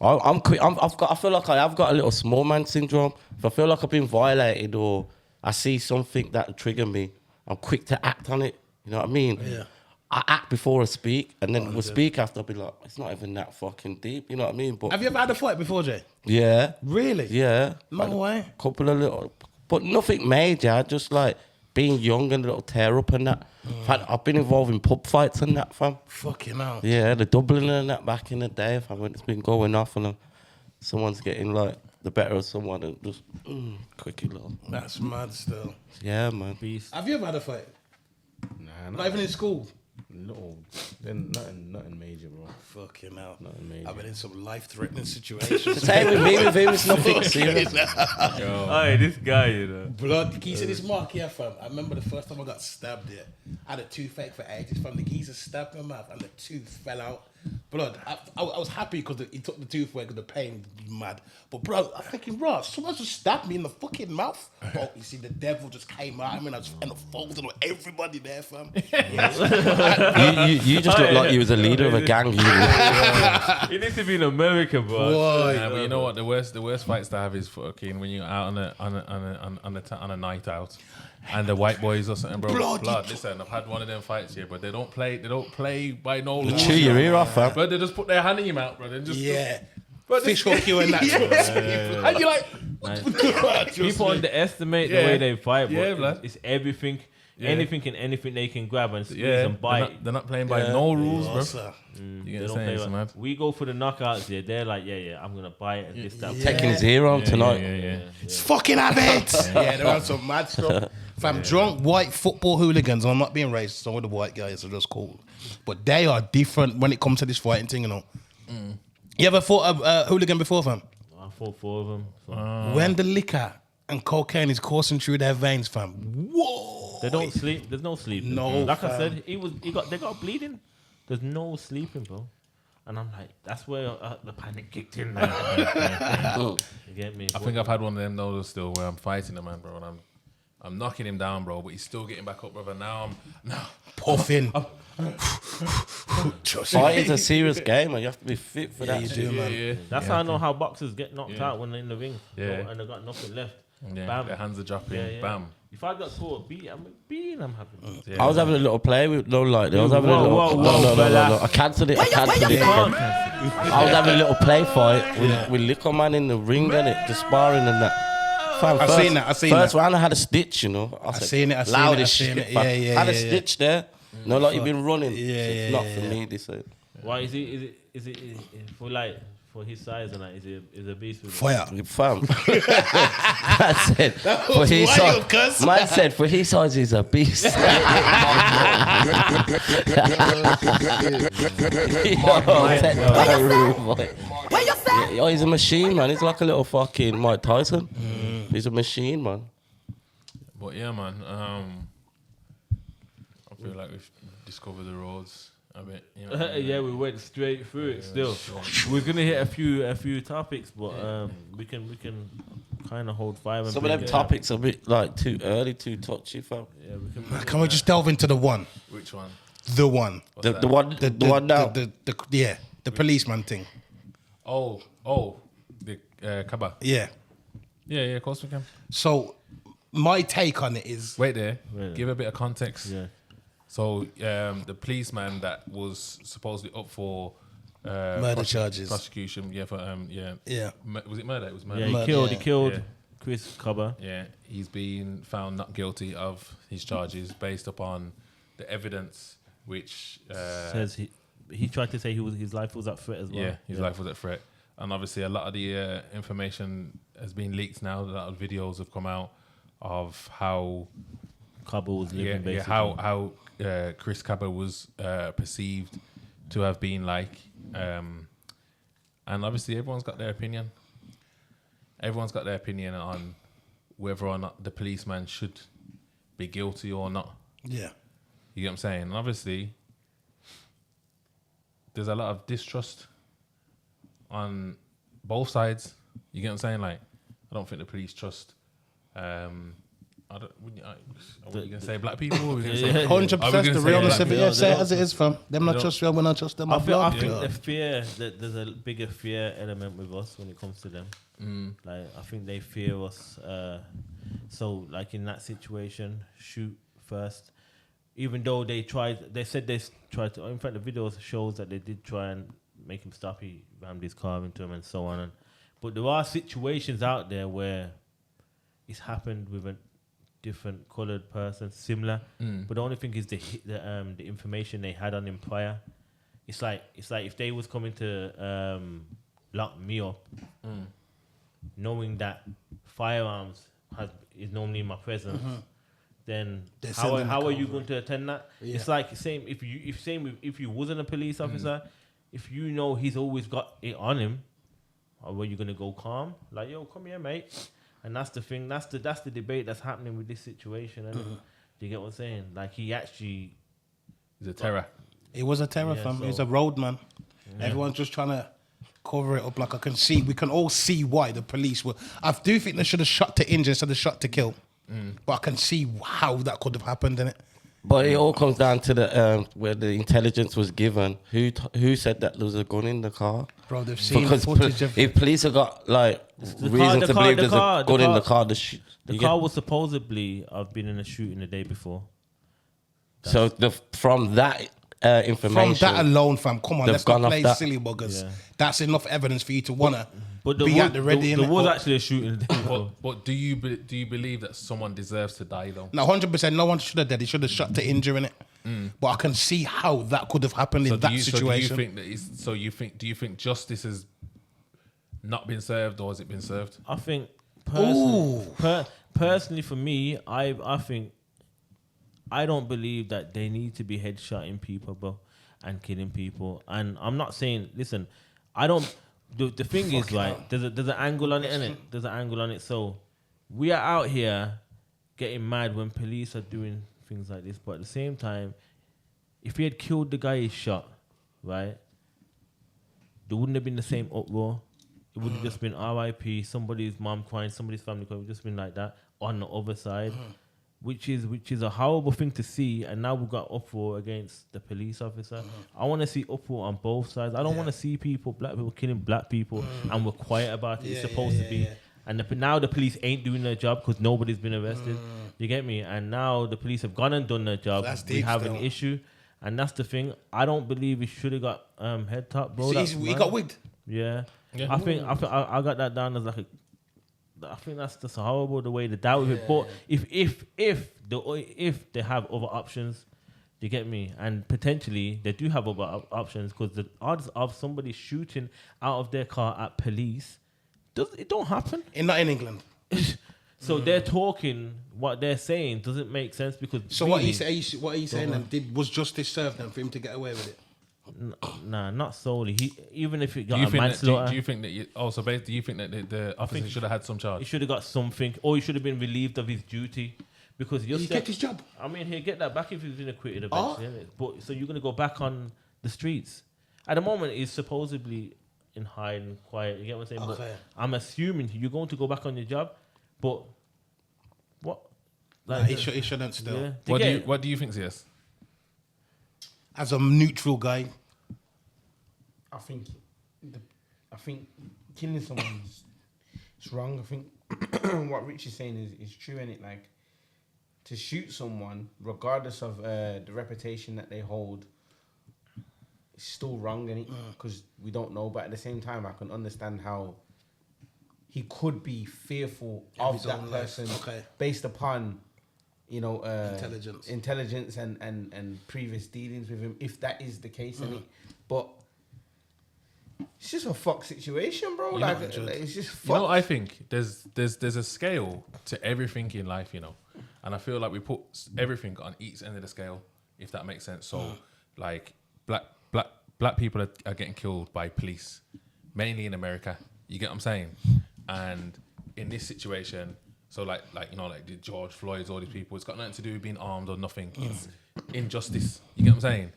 I feel like I have got a little small man syndrome. If I feel like I've been violated or I see something that trigger me, I'm quick to act on it. You know what I mean? Yeah. I act before I speak, and then we'll speak after. I'll be like, it's not even that fucking deep. You know what I mean? But Have you ever had a fight before, Jay? yeah, Really? yeah. No way. Couple of little, but nothing major. Just like being young and a little tear up and that. In fact, I've been involved in pub fights and that, fam. Fucking hell. Yeah, the Dublin and that back in the day, fam, when it's been going off and someone's getting like the better of someone and just quickly low. That's mad still. Yeah, man. Beast. Have you ever had a fight? Nah, Not even in school? No, then nothing major, bro. Fucking hell. Nothing major. I've been in some life-threatening situations. Same with me, with him, it's nothing serious. Hey, this guy, you know. Blood. Can you see this mark here, fam? I remember the first time I got stabbed here. I had a toothache for ages, fam. The geezer stabbed my mouth and the tooth fell out. Blood. I was happy because he took the tooth away because the pain was mad. But, bro, I'm thinking, bro, someone just stabbed me in the fucking mouth. Bro, you see, the devil just came out. I mean, I just ended up folding on everybody there, fam. You just look like you was a leader of a gang. He needs to be in America, bro. Nah, but you know what? The worst fights to have is fucking when you're out on a night out, and the white boys or something, bro. Blood. Listen, I've had one of them fights here, but they don't play by no rules. Chew your ear off, fam. But they just put their hand in your mouth, bro. They just But fish hook you and that. and you're like, People underestimate the way they fight, but Yeah, blood. it's everything. Yeah. Anything and anything they can grab and squeeze and bite. they're not playing by no rules, bro. Sir. You They get don't what play I'm saying, by- man? We go for the knockouts here. They're like, I'm gonna bite and this that. Taking zero tonight. It's fucking habits. Yeah, they're on some mad stuff. Fam, drunk white football hooligans. I'm not being racist. Some of the white guys are just cool, but they are different when it comes to this fighting thing. You know. You ever fought a hooligan before, fam? I fought 4 of them. So. When the liquor and cocaine is coursing through their veins, fam. Whoa! They don't sleep. There's no sleeping. No, like I fam. said, they got bleeding. There's no sleeping, bro. And I'm like, that's where the panic kicked in. You get me? I think I've had one of them though still where I'm fighting the man, bro, and I'm knocking him down, bro, but he's still getting back up, brother. Now I'm Puffing. Fighting's a serious game, and you have to be fit for that. you shit. do, man. That's how I know how boxers get knocked out when they're in the ring. Yeah. And they got nothing left. Yeah, Bam. their hands are dropping. Yeah, yeah. Bam. If I got caught beating, I'm happy. Yeah. I was having a little play with no light. I was having a Whoa, little. whoa, No. fella. I cancelled it. I was having a little play fight with Liquor Man in the ring and it, just sparring and that. Fam, I seen that. First round I had a stitch, you know. I seen it, I seen loud it, as I seen shit, it. fam. Yeah, Had a yeah. stitch there. No, like you've been running. Yeah, Not for me. This is Why is it for his size and that? Is a beast with it? Fire. fam. Man said for his wild, size. cuz. Man said for his size he's a beast. Yo, he's a machine, man. He's like a little fucking Mike Tyson. He's a machine, man. But yeah, man. I feel like we've discovered the roads a bit. You know? Yeah, we went straight through it. Still, we're gonna hit a few topics, but we can kind of hold fire. And Some of bring them it topics are a bit like too early, too touchy, fam. Yeah, we can. bring Can it we just delve into the one? Which one? The one. The one now. The policeman thing. Oh, the Kaba. Yeah. Yeah, of course we can. So my take on it is Wait there. Wait. Give a bit of context. Yeah. So the policeman that was supposedly up for murder charges. prosecution. Yeah, for Yeah. Was it murder? It was murder. Yeah, Murder, he killed Yeah. Chris Kaba. Yeah, he's been found not guilty of his charges based upon the evidence, which Says he tried to say his life was at threat as well. yeah, his life was at threat, and obviously a lot of the information has been leaked now. A lot of videos have come out of how Kaba was living basically. how Chris Kaba was perceived to have been like, and obviously everyone's got their opinion. Everyone's got their opinion on whether or not the policeman should be guilty or not. Yeah. You get what I'm saying? And obviously, there's a lot of distrust on both sides. You get what I'm saying? Like, I don't think the police trust. Are we gonna say black people? Or are we gonna say 100% the realness of it. Yeah, say it as it is, fam. Them not don't- trust real, we not trust them. I blood. think the fear that there's a bigger fear element with us when it comes to them. Like I think they fear us. So like in that situation, shoot first. Even though they said they tried to. In fact, the video shows that they did try and make him stop. He rammed his car into him and so on. But there are situations out there where it's happened with a different coloured person, similar. But the only thing is the information they had on him prior. It's like if they was coming to lock me up, knowing that firearms is normally in my presence, then They're how sending are the you car going to attend that? Yeah. It's like same if you wasn't a police officer, if you know he's always got it on him, or were you gonna go calm? Like, yo, come here, mate. And that's the thing. That's the debate that's happening with this situation. And do you get what I'm saying? Like, he actually He's a terror. It was a terror, Yeah, fam. so- It was a road, man. Everyone's just trying to cover it up. Like, we can all see why the police were. I do think they should have shot to injure instead of shot to kill. But I can see how that could have happened, innit? But it all comes down to the where the intelligence was given. Who said that there was a gun in the car? Bro, they've seen Because footage of if police have got like reason to believe there's a gun in the car, the car was supposedly I've been in a shooting the day before. so from that information, From that alone, fam, come on, they've let's not gone off play that. silly buggers. Yeah. That's enough evidence for you to wanna But be at the ready. there innit? was Oh, actually a shooting the day before. But do you believe that someone deserves to die though? No, 100%. No one should have died. He should have shot to injure in it. But I can see how that could have happened in that situation. Do you think justice has not been served, or has it been served? I think Ooh. personally for me, I think I don't believe that they need to be headshotting people, bro, and killing people. And I'm not saying, listen, I don't. The thing is, right? There's an angle on it, innit? There's an angle on it. So we are out here getting mad when police are doing things like this, but at the same time, if he had killed the guy he shot, right, there wouldn't have been the same uproar. It would have just been RIP, somebody's mom crying, somebody's family crying. It would have just been like that on the other side, which is a horrible thing to see. And now we've got uproar against the police officer. I want to see uproar on both sides. I don't want to see black people killing black people, and we're quiet about it. It's supposed to be. And now the police ain't doing their job because nobody's been arrested. You get me? And now the police have gone and done their job. That's We deep have still. an issue. And that's the thing. I don't believe he should have got head top, bro. See, he got wigged. Yeah. Yeah. I think I got that down as like I think that's just horrible the way they dealt with it. But if they have other options, you get me, and potentially they do have other options, because the odds of somebody shooting out of their car at police it don't happen. Not in England. So they're talking, what they're saying doesn't make sense, because So really, what are you saying then? Was justice served then for him to get away with it? Nah, not solely. Even if it got Do you a think that? manslaughter, Do you think that? Also, basically, do you think that the officer should have had some he charge? should have got something, or he should have been relieved of his duty, because He kept his job. I mean, he'll get that back if he's been acquitted Oh. eventually, innit? But so you're gonna go back on the streets. At the moment, he's supposedly in hiding, quiet. You get what I'm saying? Okay. But I'm assuming you're going to go back on your job. But what? Nah, he shouldn't still. Yeah. What do you think, CS? As a neutral guy, I think killing someone is wrong. I think what Rich is saying is true, and it like to shoot someone, regardless of the reputation that they hold, is still wrong, innit? Because we don't know. But at the same time, I can understand how he could be fearful of his that own life. person Okay. based upon Intelligence. and previous dealings with him, if that is the case, innit? But it's just a fuck situation, bro. You know, It's just fucked. You know, I think there's a scale to everything in life, you know, and I feel like we put everything on each end of the scale, if that makes sense. So, like black people are getting killed by police, mainly in America. You get what I'm saying? And in this situation, so like you know, like the George Floyd's, all these people, it's got nothing to do with being armed or nothing. It's injustice. You get what I'm saying?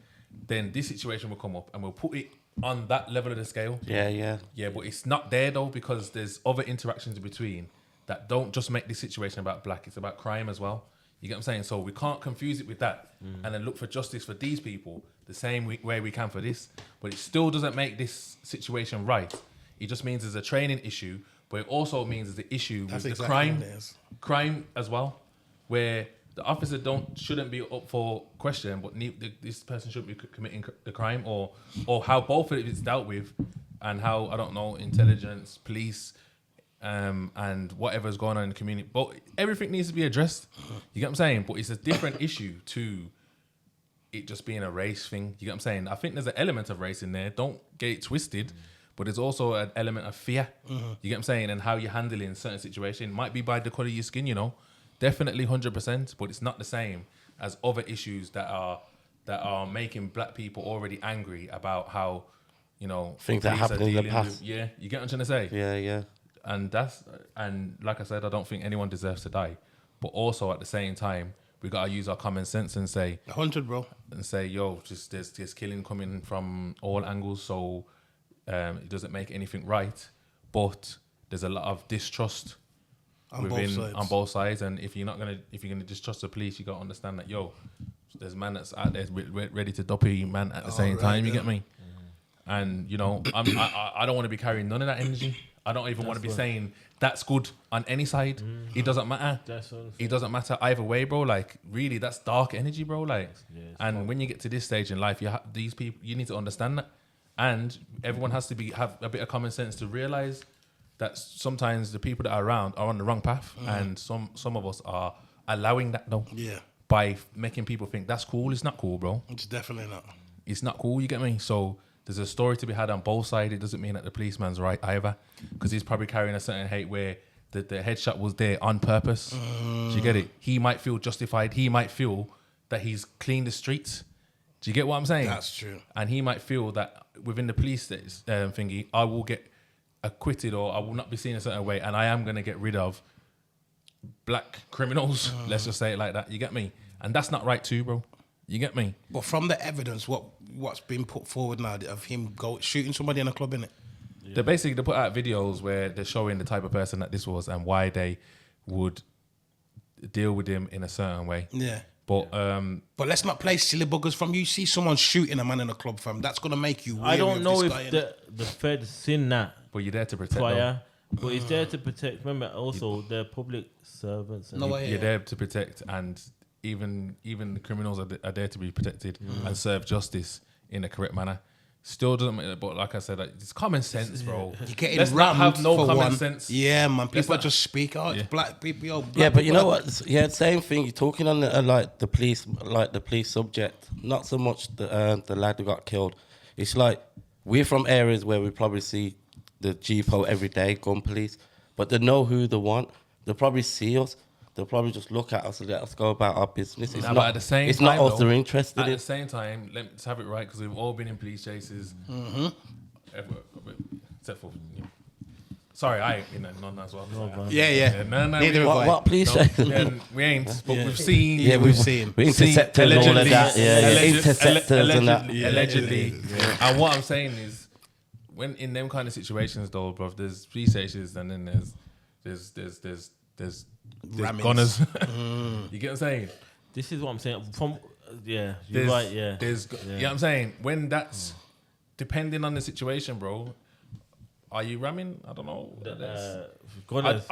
Then this situation will come up, and we'll put it on that level of the scale. Yeah. Yeah, but it's not there though, because there's other interactions in between that don't just make this situation about black. It's about crime as well. You get what I'm saying? So we can't confuse it with that and then look for justice for these people the same way we can for this. But it still doesn't make this situation right. It just means there's a training issue, but it also means there's the issue with the crime as well, where the officer shouldn't be up for question, but this person shouldn't be committing the crime, or how both of it is dealt with, and how, I don't know, intelligence, police, and whatever's going on in the community. But everything needs to be addressed. You get what I'm saying? But it's a different issue to it just being a race thing. You get what I'm saying? I think there's an element of race in there. Don't get it twisted. but there's also an element of fear. You get what I'm saying? And how you handle it in certain situations. Might be by the colour of your skin, you know. Definitely 100%, but it's not the same as other issues that are making black people already angry about how, you know, things that police are happened in the dealing past. with, you get what I'm trying to say? Yeah. And like I said, I don't think anyone deserves to die. But also at the same time, we gotta use our common sense and say 100, bro. And say, yo, just there's killing coming from all angles, so it doesn't make anything right. But there's a lot of distrust On both sides. And if you're gonna distrust the police, you gotta understand that, yo, there's man that's out there ready to doppy man at the same time. You get me? And you know, I don't want to be carrying none of that energy. I don't even want to be saying that's good on any side. It doesn't matter. It doesn't matter either way, bro. Like, really, that's dark energy, bro. Like, and when you get to this stage in life, these people, you need to understand that, and everyone has to have a bit of common sense to realize that sometimes the people that are around are on the wrong path, and some of us are allowing that though. Yeah. By making people think that's cool. It's not cool, bro. It's definitely not. It's not cool. You get me? So there's a story to be had on both sides. It doesn't mean that the policeman's right either, because he's probably carrying a certain hate where the headshot was there on purpose. Do you get it? He might feel justified. He might feel that he's cleaned the streets. Do you get what I'm saying? That's true. And he might feel that within the police thingy, I will get acquitted or I will not be seen a certain way, and I am going to get rid of black criminals. Let's just say it like that. You get me? And that's not right too, bro. You get me? But from the evidence, what's been put forward now of him shooting somebody in a club, innit? They put out videos where they're showing the type of person that this was and why they would deal with him in a certain way. Yeah. But let's not play silly buggers. From you see someone shooting a man in a club, fam, that's gonna make you. I don't know of this if guy, the Fed seen that but you're there to protect prior, but it's there to protect. Remember, also the public servants. And you're there to protect, and even the criminals are there to be protected and serve justice in a correct manner. Still doesn't matter, but like I said, it's common sense, bro. You're getting Let's not have no for common one. sense. Yeah, man. People just speak out. Yeah. It's black people. Yo, Yeah, but you know what? what? Yeah, same thing. You're talking on the police subject, not so much the lad who got killed. It's like we're from areas where we probably see the GPO every day, gun police, but they know who they want. They probably see us. They'll probably just look at us and let us go about our business. It's But not, at the same it's time, not us though, they're interested at in. the same time, let's have it right, because we've all been in police chases. Except for sorry, I ain't in none as well. Yeah. No, Neither have I. What police no, station? yeah, we ain't, but we've seen. Yeah, we've seen. We intercepted and all of that. Yeah, interceptors and that. Allegedly. And what I'm saying is, when in them kind of situations, though, bro, there's police stations and then there's Rammings. gunners. You get what I'm saying? this is what I'm saying. You're right. Yeah, You know what I'm saying? When that's depending on the situation, bro. Are you ramming? I don't know.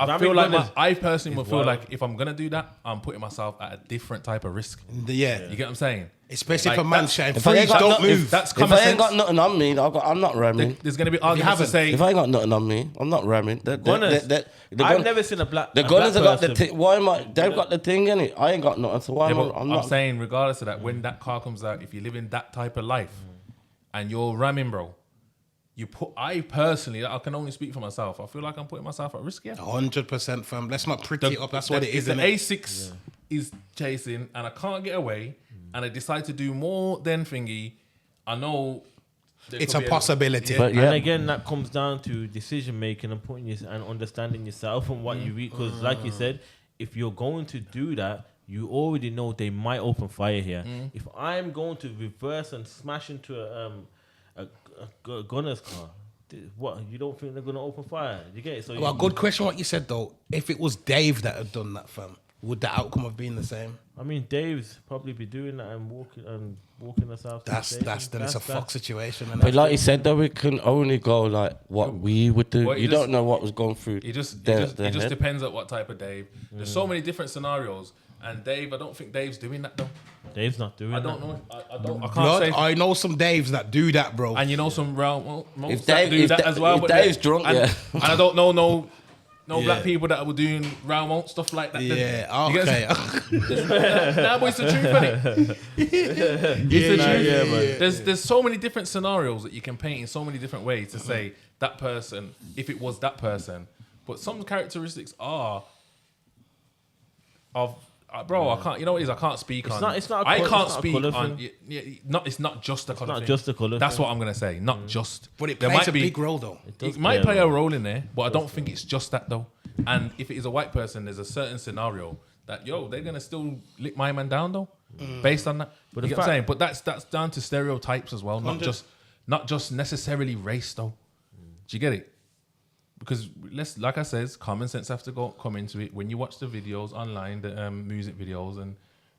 I feel like I personally would feel like if I'm gonna do that, I'm putting myself at a different type of risk. Yeah. You get what I'm saying? Especially Like, if a man that's- shouting, If I ain't "Freeze, got don't move." That's If common I ain't sense. got nothing on me, I'm not ramming. There's gonna be arguments to say. If I ain't got nothing on me, I'm not ramming. I've never seen a black. The gunners have got the thing. Why am I? They've got the thing in it. I ain't got nothing. So why Yeah, am but I? I'm not saying, regardless of that, when that car comes out, if you live in that type of life and you're ramming, bro, I personally, I can only speak for myself. I feel like I'm putting myself at risk here. 100%, fam. Let's not pretty it up. That's what it is. The innit? A6 is chasing, and I can't get away, and I decide to do more than thingy. I know It's a possibility. But yeah. And again, that comes down to decision making and putting and understanding yourself and what you read. Because, like you said, if you're going to do that, you already know they might open fire here. If I'm going to reverse and smash into a gunner's car, what, you don't think they're going to open fire? You get it? So Well, good question what you said, though. If it was Dave that had done that, fam, would the outcome have been the same? I mean, Dave's probably be doing that and walking us out. Then it's a fuck situation. But like you said, though, we can only go like what we would do. Well, You don't know what was going through. It just their head. depends on what type of Dave. There's so many different scenarios, and Dave, I don't think Dave's doing that though. Dave's not doing I that. don't know. I can't Blood, say. I know some Daves that do that, bro. And you know some most If that Dave- do if that Da- as well. if but Dave's drunk, and, yeah. and I don't know no black people that were doing round stuff like that. Yeah, You okay. Nah, but it's the truth, innit? It's the truth. Man. There's so many different scenarios that you can paint in so many different ways to say that person, if it was that person. But some characteristics are of bro. I can't. You know what it is? I can't speak on. It's not. I can't it's not a speak colour on. thing. It's not just the color. Not just the colour. That's thing. what I'm gonna say. Not just. But it There plays might a be- big role though. It might play a role in there, but I don't think it's just that though. And if it is a white person, there's a certain scenario that they're gonna still lick my man down though, based on that. But you get what I'm saying? But that's down to stereotypes as well, not just necessarily race though. Do you get it? Because like I said, common sense have to come into it. When you watch the videos online, the music videos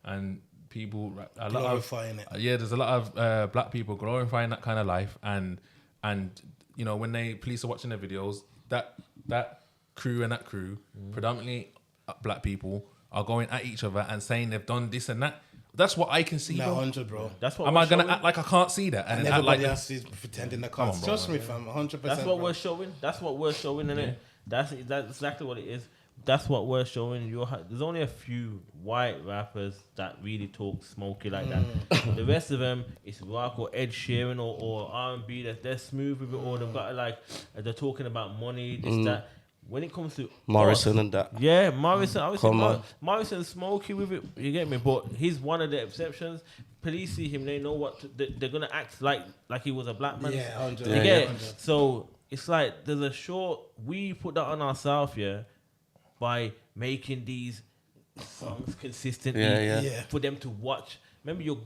and people Glorifying it. there's a lot of black people glorifying that kind of life, and when police are watching their videos, that crew and that crew, predominantly black people, are going at each other and saying they've done this and that. That's what I can see, No, bro. 100, bro. That's what Am we're I gonna showing. act like I can't see that And act like everybody else is pretending they Come can't. on, bro, Trust me, fam. 100%. That's what bro. we're showing. That's what we're showing, innit? That's exactly what it is. That's what we're showing. There's only a few white rappers that really talk smoky like that. The rest of them, it's rock or Ed Sheeran or R&B. They're smooth with it, or they've got they're talking about money, this, that. When it comes to Morrison us, and that. yeah, Morrison. Obviously, Come on. Morrison's smoky with it. You get me? But he's one of the exceptions. Police see him, they know they're gonna act like he was a black man. Yeah, 100. You Yeah, get yeah. it? So it's like there's a short. We put that on ourselves, by making these songs consistently Yeah. for them to watch. Remember,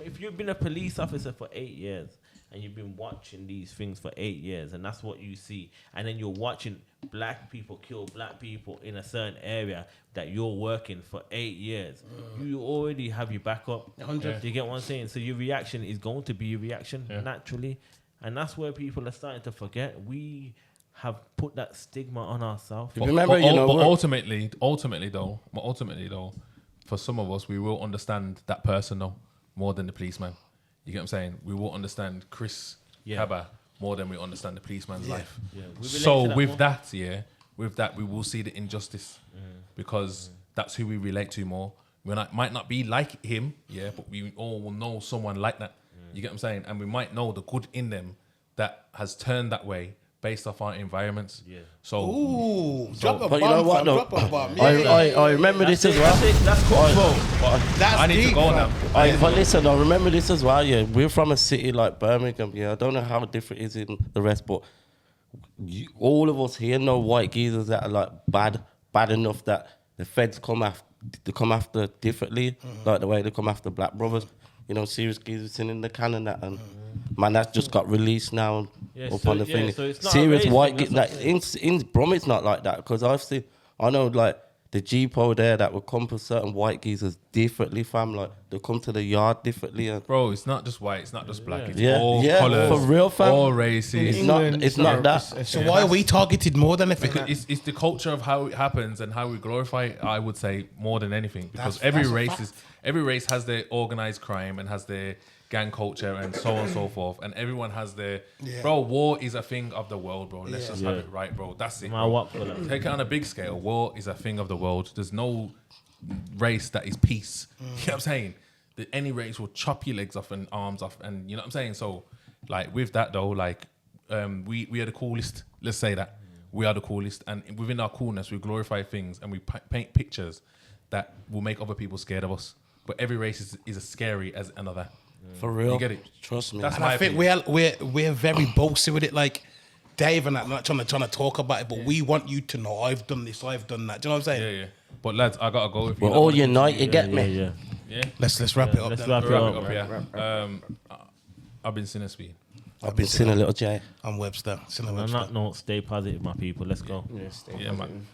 if you've been a police officer for 8 years and you've been watching these things for 8 years, and that's what you see, and then you're watching black people kill black people in a certain area that you're working for 8 years, you already have your backup. 100. Do you get what I'm saying? So your reaction is going to be your reaction naturally, and that's where people are starting to forget. We have put that stigma on ourselves. Remember, but ultimately though, for some of us, we will understand that person though more than the policeman. You get what I'm saying? We will understand Chris Kaba more than we understand the policeman's life. Yeah. So with that, we will see the injustice because that's who we relate to more. We might not be like him, but we all will know someone like that. You get what I'm saying? And we might know the good in them that has turned that way based off our environments. Yeah. So, Ooh, drop a But bomb, you know what, fam, though? drop a bomb. I remember this as well. That's cool, bro. That's I need deep, to go fam. now. But listen, I remember this as well. Yeah, we're from a city like Birmingham. Yeah, I don't know how different it is in the rest, but all of us here know white geezers that are like bad enough that the feds come after differently, like the way they come after black brothers. You know, serious geezers sitting in the can and that, and man, that's just got released now up on the thing. So it's not Serious a race white thing, geezers. Like, in Brum, it's not like that because I know like the Jeepo there that would come for certain white geezers differently, fam. Like they come to the yard differently. And bro, it's not just white, it's not just black, it's Yeah, all yeah, colours, for real, fam. all races. It's not that. So why are we targeted more than anything? Because it's the culture of how it happens and how we glorify it, I would say, more than anything. Because That's a every race has their organized crime and has their gang culture and so on and so forth. And everyone has their bro, war is a thing of the world, bro. Let's just have it right, bro. That's it. Bro. Take it on a big scale. War is a thing of the world. There's no race that is peace. You know what I'm saying? That any race will chop your legs off and arms off, and you know what I'm saying? So like with that though, like we are the coolest. Let's say that. We are the coolest, and within our coolness, we glorify things and we paint pictures that will make other people scared of us. But every race is as scary as another. For real. You get it? Trust me. That's And my I think opinion. we're very bossy with it. Like Dave and that, I'm not trying to talk about it, but we want you to know I've done this, I've done that. Do you know what I'm saying? Yeah. But lads, I gotta go. If We're all unite, you get me? Yeah. Yeah. Let's wrap it up. Let's then. wrap it Wrap up. it up, yeah. I've been Cinespeed. I've been seeing a little J. I'm Webster. Cinema On Webster. that note, stay positive, my people. Let's go. Yeah, man.